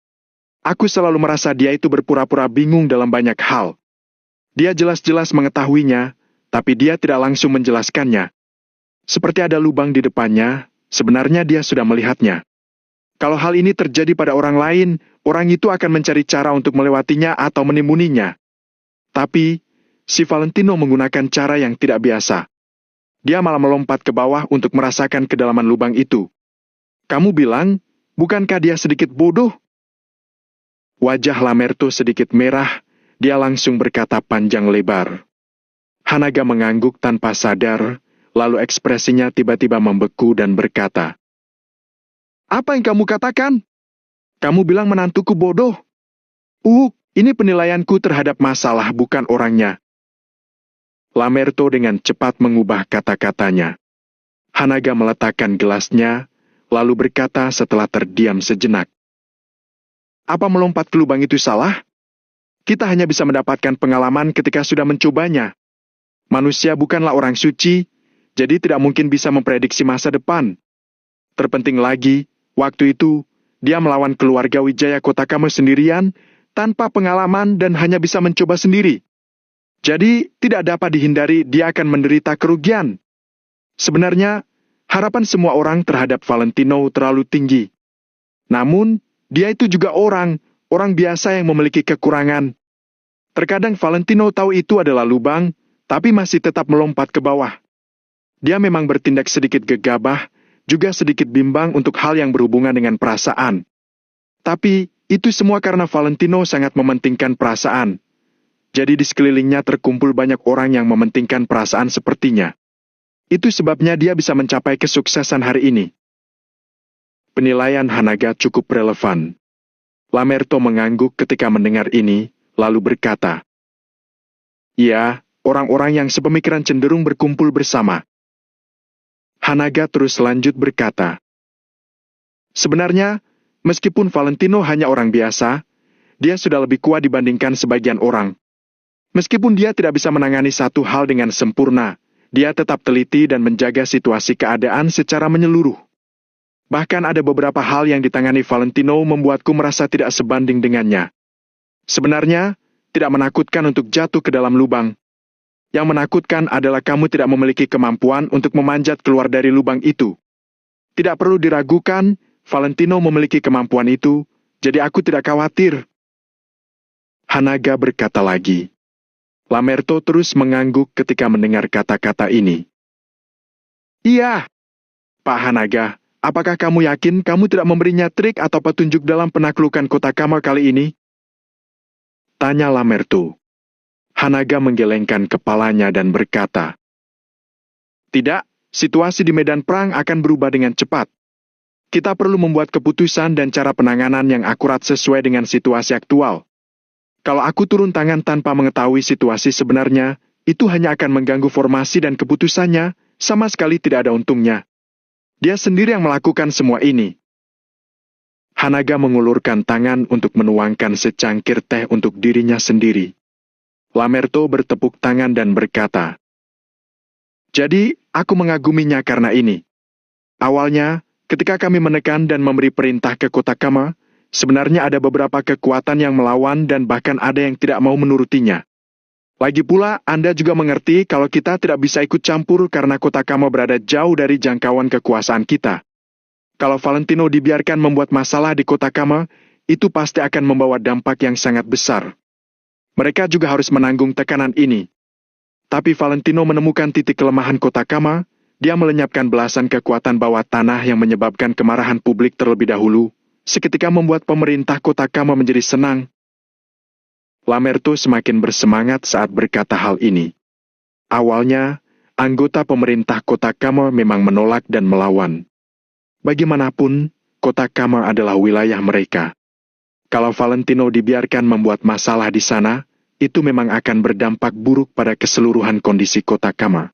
Aku selalu merasa dia itu berpura-pura bingung dalam banyak hal. Dia jelas-jelas mengetahuinya, tapi dia tidak langsung menjelaskannya. Seperti ada lubang di depannya, sebenarnya dia sudah melihatnya. Kalau hal ini terjadi pada orang lain, orang itu akan mencari cara untuk melewatinya atau menimbuninya. Tapi, si Valentino menggunakan cara yang tidak biasa. Dia malah melompat ke bawah untuk merasakan kedalaman lubang itu. Kamu bilang, bukankah dia sedikit bodoh? Wajah Lamerto sedikit merah, dia langsung berkata panjang lebar. Hanaga mengangguk tanpa sadar, lalu ekspresinya tiba-tiba membeku dan berkata, Apa yang kamu katakan? Kamu bilang menantuku bodoh. Ini penilaianku terhadap masalah bukan orangnya. Lamerto dengan cepat mengubah kata-katanya. Hanaga meletakkan gelasnya, lalu berkata setelah terdiam sejenak. Apa melompat ke lubang itu salah? Kita hanya bisa mendapatkan pengalaman ketika sudah mencobanya. Manusia bukanlah orang suci, jadi tidak mungkin bisa memprediksi masa depan. Terpenting lagi, waktu itu, dia melawan keluarga Wijaya Kotakama sendirian, tanpa pengalaman dan hanya bisa mencoba sendiri. Jadi, tidak dapat dihindari dia akan menderita kerugian. Sebenarnya, harapan semua orang terhadap Valentino terlalu tinggi. Namun, dia itu juga orang biasa yang memiliki kekurangan. Terkadang Valentino tahu itu adalah lubang, tapi masih tetap melompat ke bawah. Dia memang bertindak sedikit gegabah, juga sedikit bimbang untuk hal yang berhubungan dengan perasaan. Tapi, itu semua karena Valentino sangat mementingkan perasaan. Jadi di sekelilingnya terkumpul banyak orang yang mementingkan perasaan sepertinya. Itu sebabnya dia bisa mencapai kesuksesan hari ini. Penilaian Hanaga cukup relevan. Lamerto mengangguk ketika mendengar ini, lalu berkata, "Ya, orang-orang yang sepemikiran cenderung berkumpul bersama." Hanaga terus lanjut berkata, "Sebenarnya, meskipun Valentino hanya orang biasa, dia sudah lebih kuat dibandingkan sebagian orang. Meskipun dia tidak bisa menangani satu hal dengan sempurna, dia tetap teliti dan menjaga situasi keadaan secara menyeluruh. Bahkan ada beberapa hal yang ditangani Valentino membuatku merasa tidak sebanding dengannya. Sebenarnya, tidak menakutkan untuk jatuh ke dalam lubang. Yang menakutkan adalah kamu tidak memiliki kemampuan untuk memanjat keluar dari lubang itu. Tidak perlu diragukan, Valentino memiliki kemampuan itu, jadi aku tidak khawatir." Hanaga berkata lagi. Lamerto terus mengangguk ketika mendengar kata-kata ini. "Iya, Pak Hanaga, apakah kamu yakin kamu tidak memberinya trik atau petunjuk dalam penaklukan Kotakama kali ini?" tanya Lamerto. Hanaga menggelengkan kepalanya dan berkata, "Tidak, situasi di medan perang akan berubah dengan cepat. Kita perlu membuat keputusan dan cara penanganan yang akurat sesuai dengan situasi aktual. Kalau aku turun tangan tanpa mengetahui situasi sebenarnya, itu hanya akan mengganggu formasi dan keputusannya, sama sekali tidak ada untungnya. Dia sendiri yang melakukan semua ini." Hanaga mengulurkan tangan untuk menuangkan secangkir teh untuk dirinya sendiri. Lamerto bertepuk tangan dan berkata, "Jadi, aku mengaguminya karena ini. Awalnya, ketika kami menekan dan memberi perintah ke Kotakama, sebenarnya ada beberapa kekuatan yang melawan dan bahkan ada yang tidak mau menurutinya. Lagi pula, Anda juga mengerti kalau kita tidak bisa ikut campur karena Kotakama berada jauh dari jangkauan kekuasaan kita. Kalau Valentino dibiarkan membuat masalah di Kotakama, itu pasti akan membawa dampak yang sangat besar. Mereka juga harus menanggung tekanan ini. Tapi Valentino menemukan titik kelemahan Kotakama, dia melenyapkan belasan kekuatan bawah tanah yang menyebabkan kemarahan publik terlebih dahulu, seketika membuat pemerintah Kotakama menjadi senang." Lamerto semakin bersemangat saat berkata hal ini. Awalnya, anggota pemerintah Kotakama memang menolak dan melawan. Bagaimanapun, Kotakama adalah wilayah mereka. Kalau Valentino dibiarkan membuat masalah di sana, itu memang akan berdampak buruk pada keseluruhan kondisi Kotakama.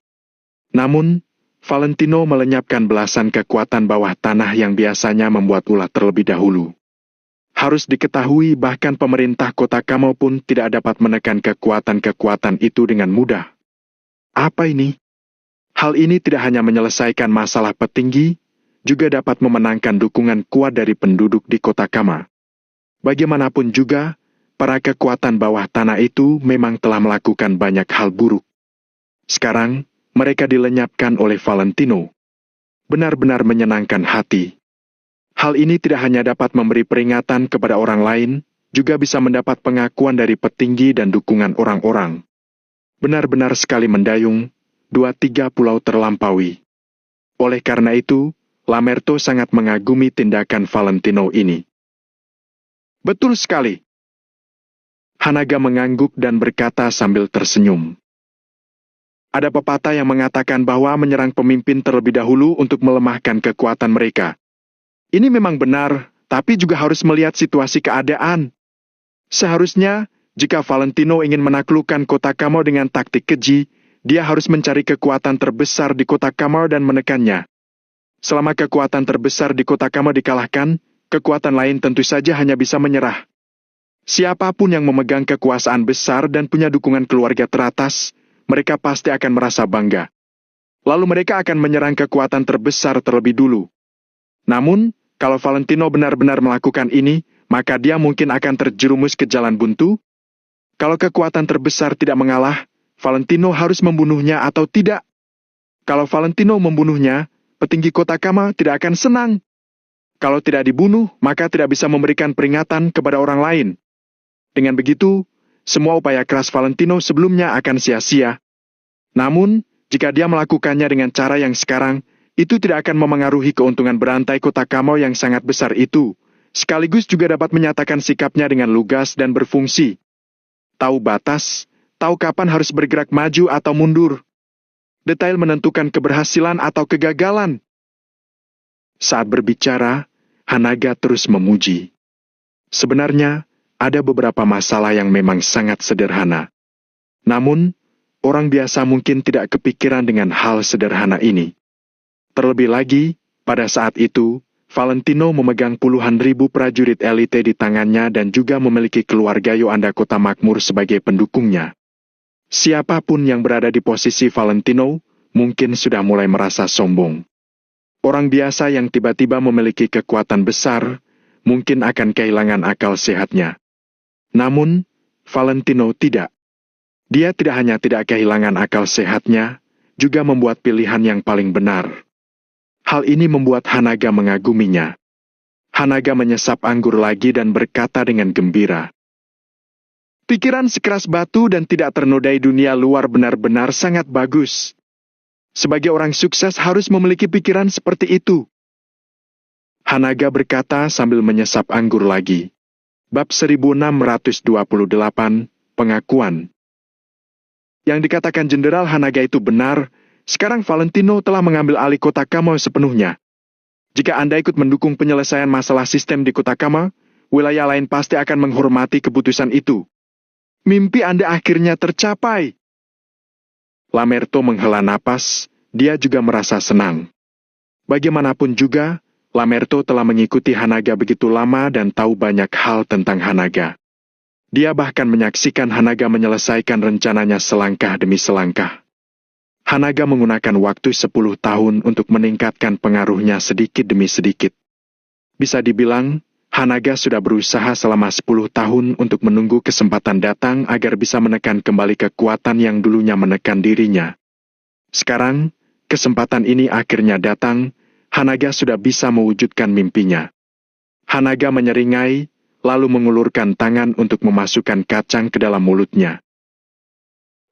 Namun, Valentino melenyapkan belasan kekuatan bawah tanah yang biasanya membuat ulah terlebih dahulu. Harus diketahui bahkan pemerintah Kotakama pun tidak dapat menekan kekuatan-kekuatan itu dengan mudah. Apa ini? Hal ini tidak hanya menyelesaikan masalah petinggi, juga dapat memenangkan dukungan kuat dari penduduk di Kotakama. Bagaimanapun juga, para kekuatan bawah tanah itu memang telah melakukan banyak hal buruk. Sekarang, mereka dilenyapkan oleh Valentino. Benar-benar menyenangkan hati. Hal ini tidak hanya dapat memberi peringatan kepada orang lain, juga bisa mendapat pengakuan dari petinggi dan dukungan orang-orang. Benar-benar sekali mendayung, 2-3 pulau terlampaui. Oleh karena itu, Lamerto sangat mengagumi tindakan Valentino ini. "Betul sekali." Hanaga mengangguk dan berkata sambil tersenyum. "Ada pepatah yang mengatakan bahwa menyerang pemimpin terlebih dahulu untuk melemahkan kekuatan mereka. Ini memang benar, tapi juga harus melihat situasi keadaan. Seharusnya, jika Valentino ingin menaklukkan kota Kamo dengan taktik keji, dia harus mencari kekuatan terbesar di kota Kamo dan menekannya. Selama kekuatan terbesar di kota Kamo dikalahkan, kekuatan lain tentu saja hanya bisa menyerah. Siapapun yang memegang kekuasaan besar dan punya dukungan keluarga teratas, mereka pasti akan merasa bangga. Lalu mereka akan menyerang kekuatan terbesar terlebih dulu. Namun, kalau Valentino benar-benar melakukan ini, maka dia mungkin akan terjerumus ke jalan buntu. Kalau kekuatan terbesar tidak mengalah, Valentino harus membunuhnya atau tidak. Kalau Valentino membunuhnya, petinggi kota Kama tidak akan senang. Kalau tidak dibunuh, maka tidak bisa memberikan peringatan kepada orang lain. Dengan begitu, semua upaya keras Valentino sebelumnya akan sia-sia. Namun, jika dia melakukannya dengan cara yang sekarang, itu tidak akan memengaruhi keuntungan berantai kota Kamo yang sangat besar itu, sekaligus juga dapat menyatakan sikapnya dengan lugas dan berfungsi. Tahu batas, tahu kapan harus bergerak maju atau mundur. Detail menentukan keberhasilan atau kegagalan. Saat berbicara, Hanaga terus memuji. Sebenarnya, ada beberapa masalah yang memang sangat sederhana. Namun, orang biasa mungkin tidak kepikiran dengan hal sederhana ini. Terlebih lagi, pada saat itu, Valentino memegang puluhan ribu prajurit elite di tangannya dan juga memiliki keluarga Yoanda Kota Makmur sebagai pendukungnya. Siapapun yang berada di posisi Valentino, mungkin sudah mulai merasa sombong. Orang biasa yang tiba-tiba memiliki kekuatan besar, mungkin akan kehilangan akal sehatnya. Namun, Valentino tidak. Dia tidak hanya tidak kehilangan akal sehatnya, juga membuat pilihan yang paling benar. Hal ini membuat Hanaga mengaguminya. Hanaga menyesap anggur lagi dan berkata dengan gembira. Pikiran sekeras batu dan tidak ternodai dunia luar benar-benar sangat bagus. Sebagai orang sukses harus memiliki pikiran seperti itu. Hanaga berkata sambil menyesap anggur lagi. Bab 1628, Pengakuan. Yang dikatakan Jenderal Hanaga itu benar. Sekarang Valentino telah mengambil alih kota Kamo sepenuhnya. Jika Anda ikut mendukung penyelesaian masalah sistem di kota Kamo, wilayah lain pasti akan menghormati keputusan itu. Mimpi Anda akhirnya tercapai. Lamerto menghela napas, dia juga merasa senang. Bagaimanapun juga, Lamerto telah mengikuti Hanaga begitu lama dan tahu banyak hal tentang Hanaga. Dia bahkan menyaksikan Hanaga menyelesaikan rencananya selangkah demi selangkah. Hanaga menggunakan waktu 10 tahun untuk meningkatkan pengaruhnya sedikit demi sedikit. Bisa dibilang, Hanaga sudah berusaha selama 10 tahun untuk menunggu kesempatan datang agar bisa menekan kembali kekuatan yang dulunya menekan dirinya. Sekarang, kesempatan ini akhirnya datang, Hanaga sudah bisa mewujudkan mimpinya. Hanaga menyeringai, lalu mengulurkan tangan untuk memasukkan kacang ke dalam mulutnya.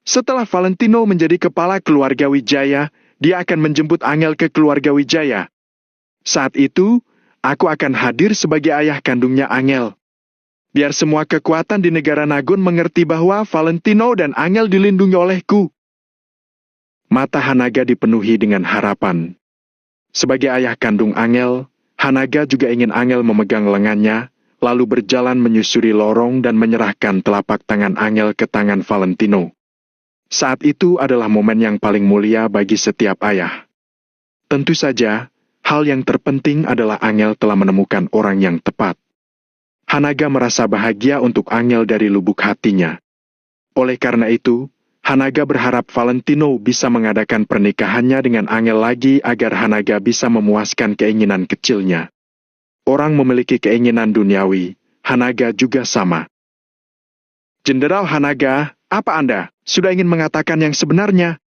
Setelah Valentino menjadi kepala keluarga Wijaya, dia akan menjemput Angel ke keluarga Wijaya. Saat itu, aku akan hadir sebagai ayah kandungnya Angel. Biar semua kekuatan di negara Nagon mengerti bahwa Valentino dan Angel dilindungi olehku. Mata Hanaga dipenuhi dengan harapan. Sebagai ayah kandung Angel, Hanaga juga ingin Angel memegang lengannya, lalu berjalan menyusuri lorong dan menyerahkan telapak tangan Angel ke tangan Valentino. Saat itu adalah momen yang paling mulia bagi setiap ayah. Tentu saja, hal yang terpenting adalah Angel telah menemukan orang yang tepat. Hanaga merasa bahagia untuk Angel dari lubuk hatinya. Oleh karena itu, Hanaga berharap Valentino bisa mengadakan pernikahannya dengan Angel lagi agar Hanaga bisa memuaskan keinginan kecilnya. Orang memiliki keinginan duniawi, Hanaga juga sama. Jenderal Hanaga, apa Anda sudah ingin mengatakan yang sebenarnya?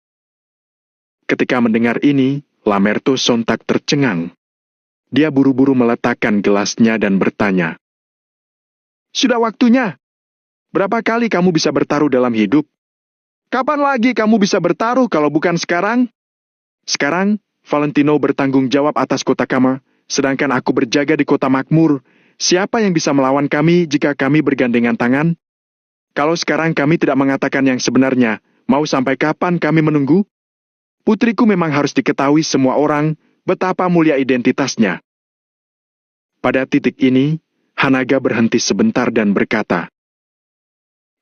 Ketika mendengar ini, Lamerto sontak tercengang. Dia buru-buru meletakkan gelasnya dan bertanya. Sudah waktunya. Berapa kali kamu bisa bertaruh dalam hidup? Kapan lagi kamu bisa bertaruh kalau bukan sekarang? Sekarang, Valentino bertanggung jawab atas kota Kama, sedangkan aku berjaga di kota Makmur. Siapa yang bisa melawan kami jika kami bergandengan tangan? Kalau sekarang kami tidak mengatakan yang sebenarnya, mau sampai kapan kami menunggu? Putriku memang harus diketahui semua orang betapa mulia identitasnya. Pada titik ini, Hanaga berhenti sebentar dan berkata,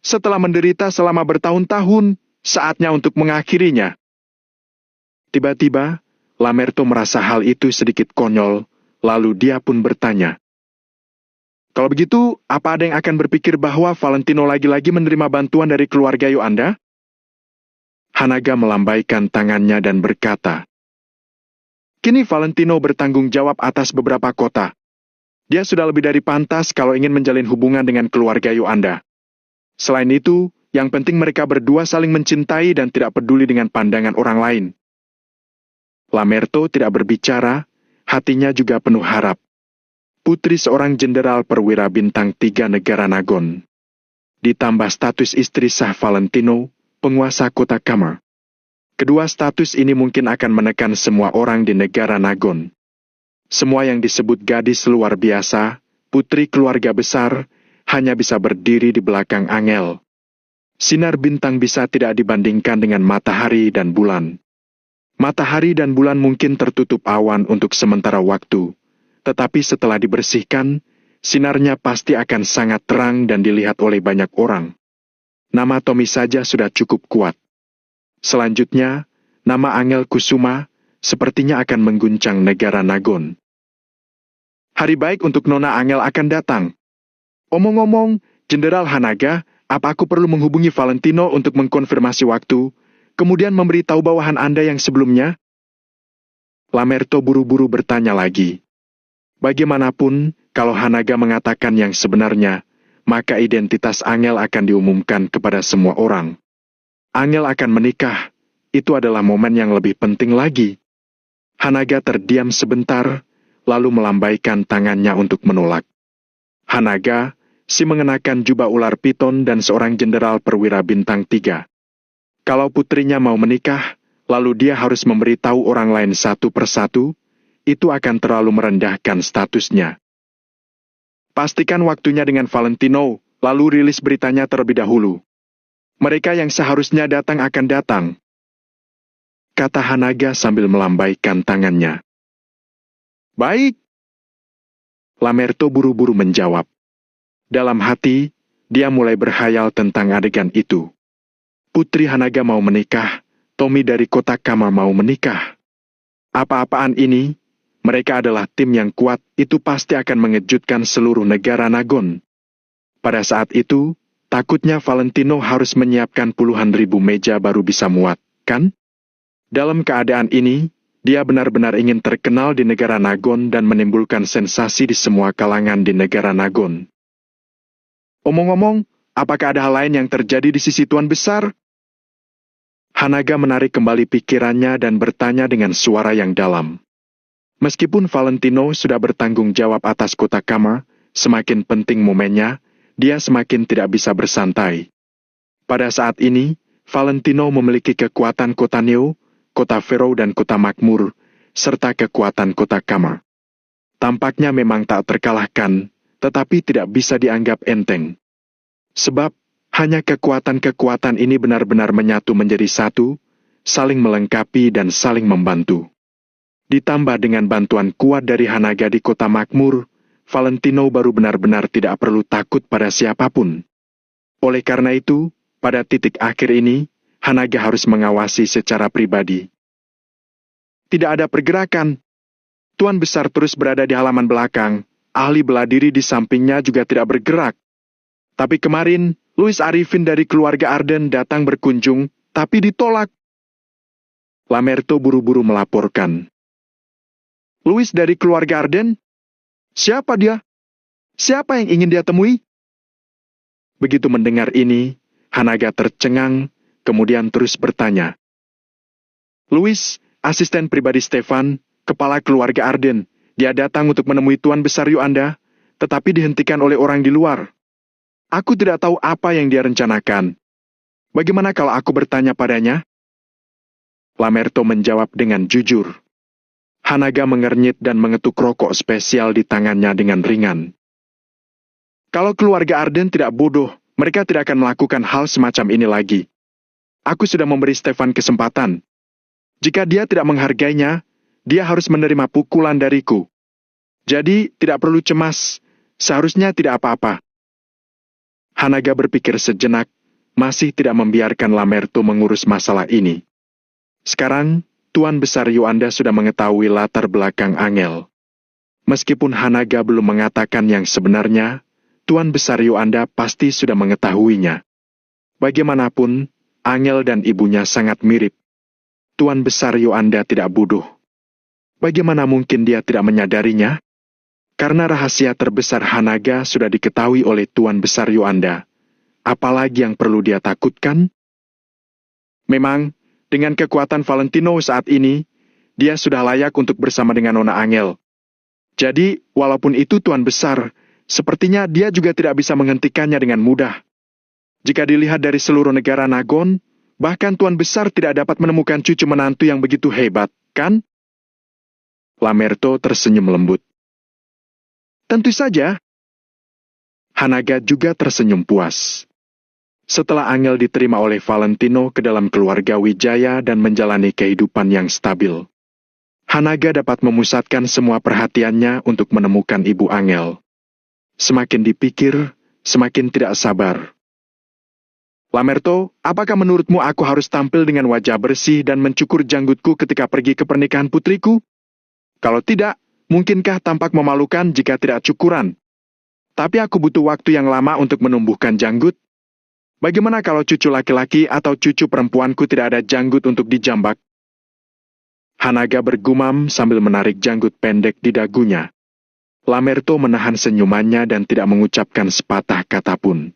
Setelah menderita selama bertahun-tahun, saatnya untuk mengakhirinya. Tiba-tiba, Lamerto merasa hal itu sedikit konyol, lalu dia pun bertanya, "Kalau begitu, apa ada yang akan berpikir bahwa Valentino lagi-lagi menerima bantuan dari keluarga Yoanda?" Hanaga melambaikan tangannya dan berkata, "Kini Valentino bertanggung jawab atas beberapa kota. Dia sudah lebih dari pantas kalau ingin menjalin hubungan dengan keluarga Yoanda. Selain itu, yang penting mereka berdua saling mencintai dan tidak peduli dengan pandangan orang lain." Lamerto tidak berbicara, hatinya juga penuh harap. Putri seorang jenderal perwira bintang 3 negara Nagon. Ditambah status istri sah Valentino, penguasa kota Kamar. Kedua status ini mungkin akan menekan semua orang di negara Nagon. Semua yang disebut gadis luar biasa, putri keluarga besar, hanya bisa berdiri di belakang Angel. Sinar bintang bisa tidak dibandingkan dengan matahari dan bulan. Matahari dan bulan mungkin tertutup awan untuk sementara waktu, tetapi setelah dibersihkan, sinarnya pasti akan sangat terang dan dilihat oleh banyak orang. Nama Tommy saja sudah cukup kuat. Selanjutnya, nama Angel Kusuma sepertinya akan mengguncang negara Nagon. Hari baik untuk Nona Angel akan datang. Omong-omong, Jenderal Hanaga, apa aku perlu menghubungi Valentino untuk mengkonfirmasi waktu, kemudian memberitahu bawahan Anda yang sebelumnya? Lamerto buru-buru bertanya lagi. Bagaimanapun, kalau Hanaga mengatakan yang sebenarnya, maka identitas Angel akan diumumkan kepada semua orang. Angel akan menikah, itu adalah momen yang lebih penting lagi. Hanaga terdiam sebentar, lalu melambaikan tangannya untuk menolak. Hanaga, si mengenakan jubah ular piton dan seorang jenderal perwira bintang 3. Kalau putrinya mau menikah, lalu dia harus memberitahu orang lain satu persatu, itu akan terlalu merendahkan statusnya. Pastikan waktunya dengan Valentino, lalu rilis beritanya terlebih dahulu. Mereka yang seharusnya datang akan datang, kata Hanaga sambil melambaikan tangannya. Baik. Lamerto buru-buru menjawab. Dalam hati, dia mulai berkhayal tentang adegan itu. Putri Hanaga mau menikah, Tommy dari kota Kamar mau menikah. Apa-apaan ini? Mereka adalah tim yang kuat, itu pasti akan mengejutkan seluruh negara Nagon. Pada saat itu, takutnya Valentino harus menyiapkan puluhan ribu meja baru bisa muat, kan? Dalam keadaan ini, dia benar-benar ingin terkenal di negara Nagon dan menimbulkan sensasi di semua kalangan di negara Nagon. Omong-omong, apakah ada hal lain yang terjadi di sisi Tuan Besar? Hanaga menarik kembali pikirannya dan bertanya dengan suara yang dalam. Meskipun Valentino sudah bertanggung jawab atas kota Kamar, semakin penting momennya, dia semakin tidak bisa bersantai. Pada saat ini, Valentino memiliki kekuatan kota Neo, kota Fero dan kota Makmur, serta kekuatan kota Kamar. Tampaknya memang tak terkalahkan, tetapi tidak bisa dianggap enteng. Sebab, hanya kekuatan-kekuatan ini benar-benar menyatu menjadi satu, saling melengkapi dan saling membantu. Ditambah dengan bantuan kuat dari Hanaga di kota Makmur, Valentino baru benar-benar tidak perlu takut pada siapapun. Oleh karena itu, pada titik akhir ini, Hanaga harus mengawasi secara pribadi. Tidak ada pergerakan. Tuan Besar terus berada di halaman belakang, ahli bela diri di sampingnya juga tidak bergerak. Tapi kemarin, Louis Arifin dari keluarga Arden datang berkunjung, tapi ditolak. Lamerto buru-buru melaporkan. Louis dari keluarga Arden? Siapa dia? Siapa yang ingin dia temui? Begitu mendengar ini, Hanaga tercengang, kemudian terus bertanya. Louis, asisten pribadi Stefan, kepala keluarga Arden, dia datang untuk menemui Tuan Besar Yoanda, tetapi dihentikan oleh orang di luar. Aku tidak tahu apa yang dia rencanakan. Bagaimana kalau aku bertanya padanya? Lamerto menjawab dengan jujur. Hanaga mengernyit dan mengetuk rokok spesial di tangannya dengan ringan. Kalau keluarga Arden tidak bodoh, mereka tidak akan melakukan hal semacam ini lagi. Aku sudah memberi Stefan kesempatan. Jika dia tidak menghargainya, dia harus menerima pukulan dariku. Jadi, tidak perlu cemas. Seharusnya tidak apa-apa. Hanaga berpikir sejenak, masih tidak membiarkan Lamerto mengurus masalah ini. Sekarang, Tuan Besar Yoanda sudah mengetahui latar belakang Angel. Meskipun Hanaga belum mengatakan yang sebenarnya, Tuan Besar Yoanda pasti sudah mengetahuinya. Bagaimanapun, Angel dan ibunya sangat mirip. Tuan Besar Yoanda tidak bodoh. Bagaimana mungkin dia tidak menyadarinya? Karena rahasia terbesar Hanaga sudah diketahui oleh Tuan Besar Yoanda. Apalagi yang perlu dia takutkan? Memang, dengan kekuatan Valentino saat ini, dia sudah layak untuk bersama dengan Nona Angel. Jadi, walaupun itu Tuan Besar, sepertinya dia juga tidak bisa menghentikannya dengan mudah. Jika dilihat dari seluruh negara Nagon, bahkan Tuan Besar tidak dapat menemukan cucu menantu yang begitu hebat, kan? Lamerto tersenyum lembut. Tentu saja. Hanaga juga tersenyum puas. Setelah Angel diterima oleh Valentino ke dalam keluarga Wijaya dan menjalani kehidupan yang stabil, Hanaga dapat memusatkan semua perhatiannya untuk menemukan ibu Angel. Semakin dipikir, semakin tidak sabar. Lamerto, apakah menurutmu aku harus tampil dengan wajah bersih dan mencukur janggutku ketika pergi ke pernikahan putriku? Kalau tidak, mungkinkah tampak memalukan jika tidak cukuran? Tapi aku butuh waktu yang lama untuk menumbuhkan janggut. Bagaimana kalau cucu laki-laki atau cucu perempuanku tidak ada janggut untuk dijambak? Hanaga bergumam sambil menarik janggut pendek di dagunya. Lamerto menahan senyumannya dan tidak mengucapkan sepatah kata pun.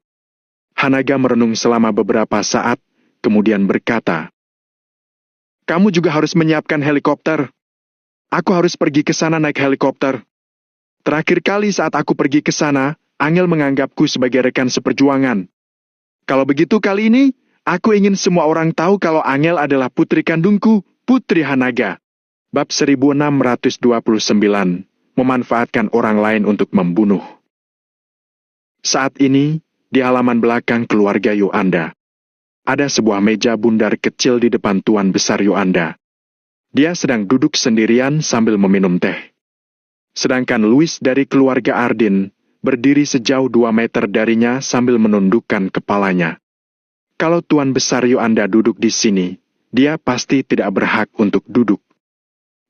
Hanaga merenung selama beberapa saat, kemudian berkata, "Kamu juga harus menyiapkan helikopter. Aku harus pergi ke sana naik helikopter. Terakhir kali saat aku pergi ke sana, Angel menganggapku sebagai rekan seperjuangan. Kalau begitu kali ini, aku ingin semua orang tahu kalau Angel adalah putri kandungku, Putri Hanaga." Bab 1629, memanfaatkan orang lain untuk membunuh. Saat ini, di halaman belakang keluarga Yoanda, ada sebuah meja bundar kecil di depan Tuan Besar Yoanda. Dia sedang duduk sendirian sambil meminum teh. Sedangkan Louis dari keluarga Ardin berdiri sejauh 2 meter darinya sambil menundukkan kepalanya. Kalau Tuan Besar Yoanda duduk di sini, dia pasti tidak berhak untuk duduk.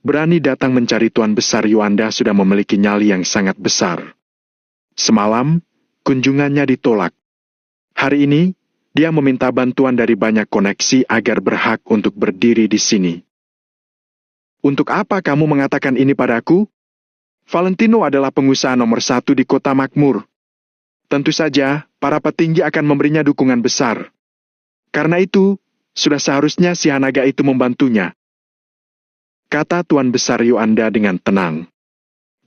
Berani datang mencari Tuan Besar Yoanda sudah memiliki nyali yang sangat besar. Semalam, kunjungannya ditolak. Hari ini, dia meminta bantuan dari banyak koneksi agar berhak untuk berdiri di sini. Untuk apa kamu mengatakan ini padaku? Valentino adalah pengusaha nomor 1 di kota makmur. Tentu saja, para petinggi akan memberinya dukungan besar. Karena itu, sudah seharusnya si Hanaga itu membantunya. Kata Tuan Besar Yoanda dengan tenang.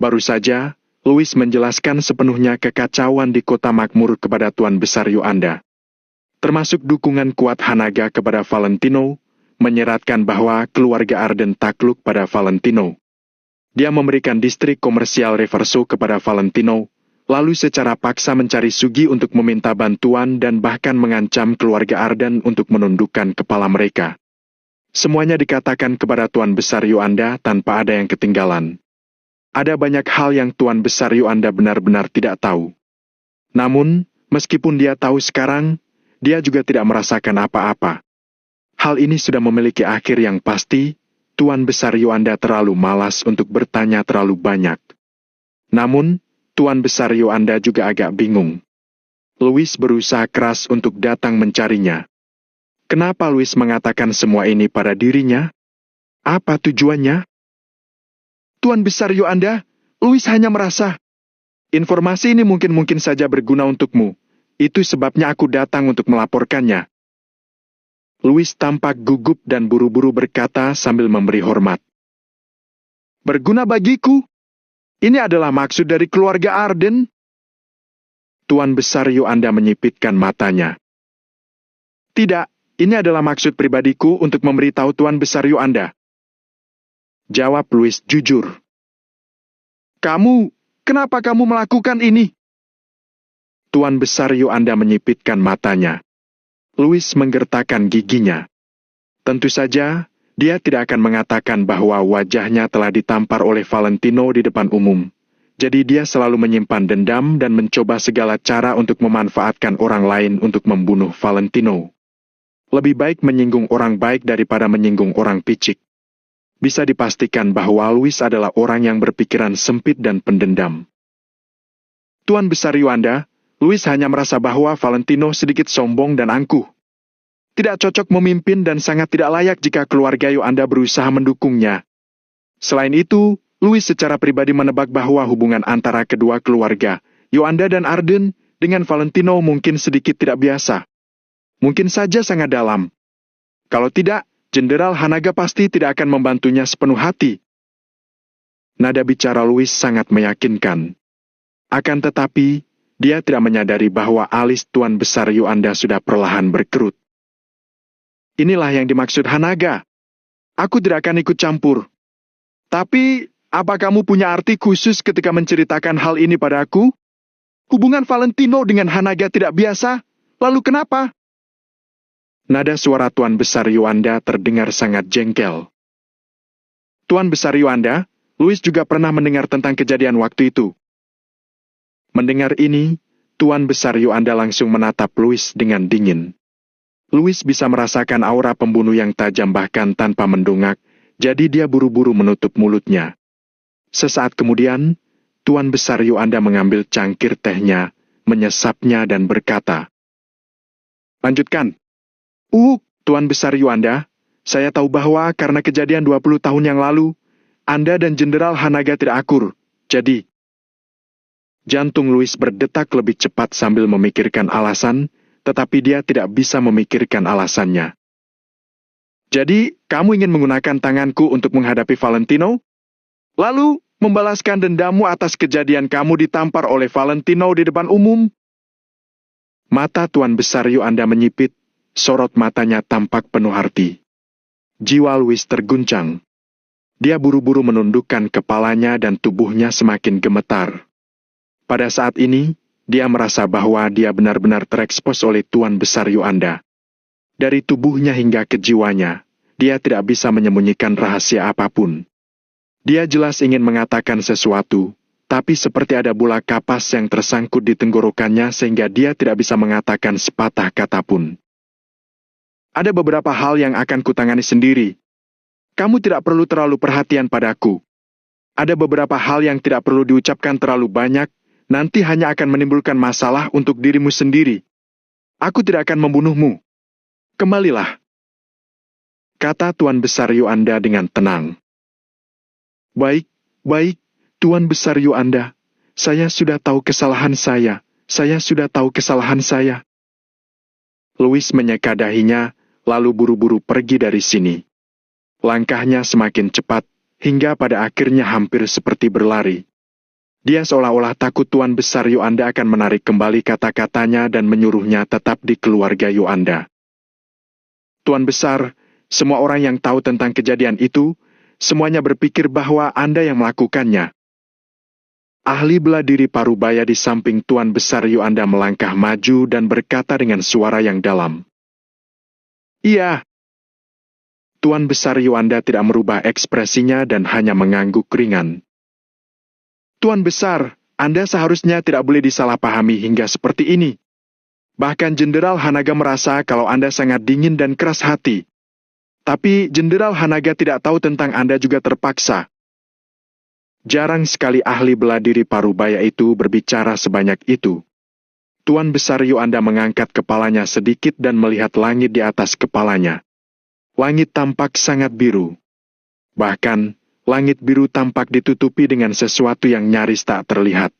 Baru saja, Louis menjelaskan sepenuhnya kekacauan di kota makmur kepada Tuan Besar Yoanda. Termasuk dukungan kuat Hanaga kepada Valentino, menyeratkan bahwa keluarga Arden takluk pada Valentino. Dia memberikan distrik komersial Reverso kepada Valentino, lalu secara paksa mencari Sugi untuk meminta bantuan dan bahkan mengancam keluarga Arden untuk menundukkan kepala mereka. Semuanya dikatakan kepada Tuan Besar Yoanda tanpa ada yang ketinggalan. Ada banyak hal yang Tuan Besar Yoanda benar-benar tidak tahu. Namun, meskipun dia tahu sekarang, dia juga tidak merasakan apa-apa. Hal ini sudah memiliki akhir yang pasti. Tuan Besar Yoanda terlalu malas untuk bertanya terlalu banyak. Namun, Tuan Besar Yoanda juga agak bingung. Louis berusaha keras untuk datang mencarinya. Kenapa Louis mengatakan semua ini pada dirinya? Apa tujuannya? Tuan Besar Yoanda, Louis hanya merasa, informasi ini mungkin saja berguna untukmu. Itu sebabnya aku datang untuk melaporkannya. Louis tampak gugup dan buru-buru berkata sambil memberi hormat. Berguna bagiku? Ini adalah maksud dari keluarga Arden? Tuan Besar Yoanda menyipitkan matanya. Tidak, ini adalah maksud pribadiku untuk memberitahu Tuan Besar Yoanda. Jawab Louis jujur. Kenapa kamu melakukan ini? Tuan Besar Yoanda menyipitkan matanya. Louis menggertakkan giginya. Tentu saja, dia tidak akan mengatakan bahwa wajahnya telah ditampar oleh Valentino di depan umum. Jadi dia selalu menyimpan dendam dan mencoba segala cara untuk memanfaatkan orang lain untuk membunuh Valentino. Lebih baik menyinggung orang baik daripada menyinggung orang picik. Bisa dipastikan bahwa Louis adalah orang yang berpikiran sempit dan pendendam. Tuan Besar Yuanda, Louis hanya merasa bahwa Valentino sedikit sombong dan angkuh. Tidak cocok memimpin dan sangat tidak layak jika keluarga Yuanda berusaha mendukungnya. Selain itu, Louis secara pribadi menebak bahwa hubungan antara kedua keluarga, Yuanda dan Arden, dengan Valentino mungkin sedikit tidak biasa. Mungkin saja sangat dalam. Kalau tidak, Jenderal Hanaga pasti tidak akan membantunya sepenuh hati. Nada bicara Louis sangat meyakinkan. Akan tetapi, dia tidak menyadari bahwa alis Tuan Besar Yuanda sudah perlahan berkerut. Inilah yang dimaksud Hanaga. Aku tidak akan ikut campur. Tapi, apa kamu punya arti khusus ketika menceritakan hal ini padaku? Hubungan Valentino dengan Hanaga tidak biasa, lalu kenapa? Nada suara Tuan Besar Yuanda terdengar sangat jengkel. Tuan Besar Yuanda, Louis juga pernah mendengar tentang kejadian waktu itu. Mendengar ini, Tuan Besar Yuanda langsung menatap Louis dengan dingin. Louis bisa merasakan aura pembunuh yang tajam bahkan tanpa mendongak, jadi dia buru-buru menutup mulutnya. Sesaat kemudian, Tuan Besar Yuanda mengambil cangkir tehnya, menyesapnya dan berkata, "Lanjutkan." Tuan Besar Yuanda, saya tahu bahwa karena kejadian 20 tahun yang lalu, Anda dan Jenderal Hanaga tidak akur, jadi..." Jantung Louis berdetak lebih cepat sambil memikirkan alasan, tetapi dia tidak bisa memikirkan alasannya. "Jadi, kamu ingin menggunakan tanganku untuk menghadapi Valentino? Lalu, membalaskan dendammu atas kejadian kamu ditampar oleh Valentino di depan umum?" Mata Tuan Besar Yuanda menyipit, sorot matanya tampak penuh arti. Jiwa Louis terguncang. Dia buru-buru menundukkan kepalanya dan tubuhnya semakin gemetar. Pada saat ini, dia merasa bahwa dia benar-benar terekspos oleh Tuan Besar Yuanda. Dari tubuhnya hingga ke jiwanya, dia tidak bisa menyembunyikan rahasia apapun. Dia jelas ingin mengatakan sesuatu, tapi seperti ada bola kapas yang tersangkut di tenggorokannya sehingga dia tidak bisa mengatakan sepatah kata pun. "Ada beberapa hal yang akan kutangani sendiri. Kamu tidak perlu terlalu perhatian padaku. Ada beberapa hal yang tidak perlu diucapkan terlalu banyak, nanti hanya akan menimbulkan masalah untuk dirimu sendiri. Aku tidak akan membunuhmu. Kembalilah," kata Tuan Besar Yuanda dengan tenang. Baik, Tuan Besar Yuanda. Saya sudah tahu kesalahan saya. Saya sudah tahu kesalahan saya. Louis menyeka dahinya, lalu buru-buru pergi dari sini. Langkahnya semakin cepat, hingga pada akhirnya hampir seperti berlari. Dia seolah-olah takut Tuan Besar Yuanda akan menarik kembali kata-katanya dan menyuruhnya tetap di keluarga Yuanda. "Tuan Besar, semua orang yang tahu tentang kejadian itu, semuanya berpikir bahwa Anda yang melakukannya." Ahli bela diri Parubaya di samping Tuan Besar Yuanda melangkah maju dan berkata dengan suara yang dalam, "Iya." Tuan Besar Yuanda tidak merubah ekspresinya dan hanya mengangguk ringan. "Tuan Besar, Anda seharusnya tidak boleh disalahpahami hingga seperti ini. Bahkan Jenderal Hanaga merasa kalau Anda sangat dingin dan keras hati. Tapi Jenderal Hanaga tidak tahu tentang Anda juga terpaksa." Jarang sekali ahli bela diri Parubaya itu berbicara sebanyak itu. Tuan Besar Yuanda mengangkat kepalanya sedikit dan melihat langit di atas kepalanya. Langit tampak sangat biru. Bahkan, langit biru tampak ditutupi dengan sesuatu yang nyaris tak terlihat.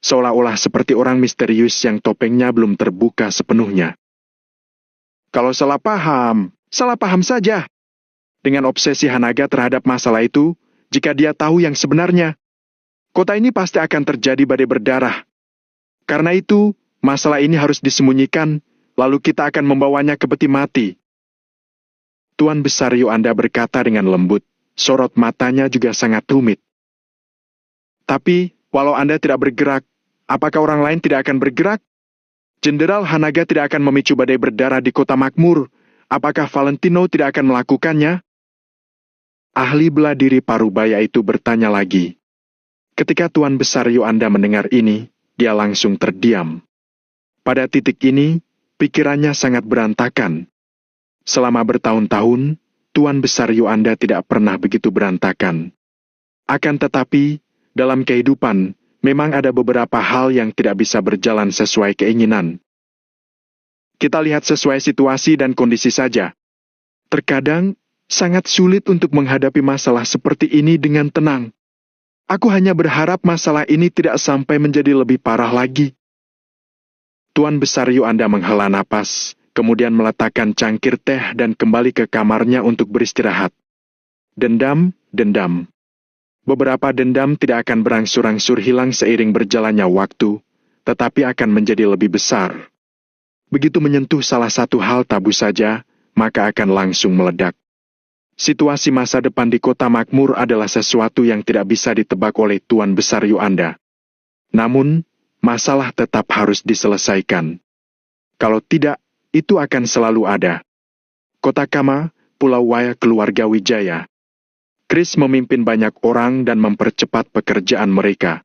Seolah-olah seperti orang misterius yang topengnya belum terbuka sepenuhnya. Kalau salah paham saja. Dengan obsesi Hanaga terhadap masalah itu, jika dia tahu yang sebenarnya, kota ini pasti akan terjadi badai berdarah. Karena itu, masalah ini harus disembunyikan, lalu kita akan membawanya ke peti mati. Tuan Besar Yuanda berkata dengan lembut, sorot matanya juga sangat rumit. "Tapi, walau Anda tidak bergerak, apakah orang lain tidak akan bergerak? Jenderal Hanaga tidak akan memicu badai berdarah di kota makmur. Apakah Valentino tidak akan melakukannya?" Ahli bela diri Parubaya itu bertanya lagi. Ketika Tuan Besar Yuanda mendengar ini, dia langsung terdiam. Pada titik ini, pikirannya sangat berantakan. Selama bertahun-tahun, Tuan Besar Yuanda tidak pernah begitu berantakan. Akan tetapi, dalam kehidupan, memang ada beberapa hal yang tidak bisa berjalan sesuai keinginan. Kita lihat sesuai situasi dan kondisi saja. Terkadang, sangat sulit untuk menghadapi masalah seperti ini dengan tenang. Aku hanya berharap masalah ini tidak sampai menjadi lebih parah lagi. Tuan Besar Yuanda menghela napas, kemudian meletakkan cangkir teh dan kembali ke kamarnya untuk beristirahat. Dendam. Beberapa dendam tidak akan berangsur-angsur hilang seiring berjalannya waktu, tetapi akan menjadi lebih besar. Begitu menyentuh salah satu hal tabu saja, maka akan langsung meledak. Situasi masa depan di kota makmur adalah sesuatu yang tidak bisa ditebak oleh Tuan Besar Yuanda. Namun, masalah tetap harus diselesaikan. Kalau tidak, itu akan selalu ada. Kota Kama, Pulau Waya Keluarga Wijaya. Chris memimpin banyak orang dan mempercepat pekerjaan mereka.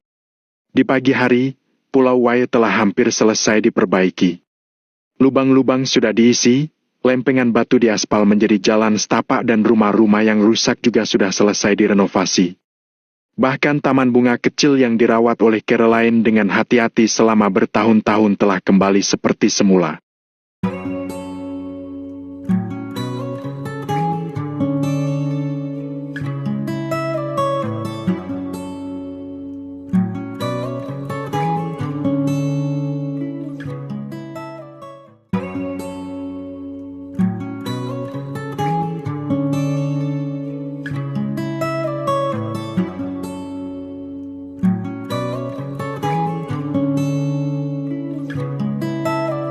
Di pagi hari, Pulau Waya telah hampir selesai diperbaiki. Lubang-lubang sudah diisi, lempengan batu di aspal menjadi jalan setapak dan rumah-rumah yang rusak juga sudah selesai direnovasi. Bahkan taman bunga kecil yang dirawat oleh Caroline dengan hati-hati selama bertahun-tahun telah kembali seperti semula.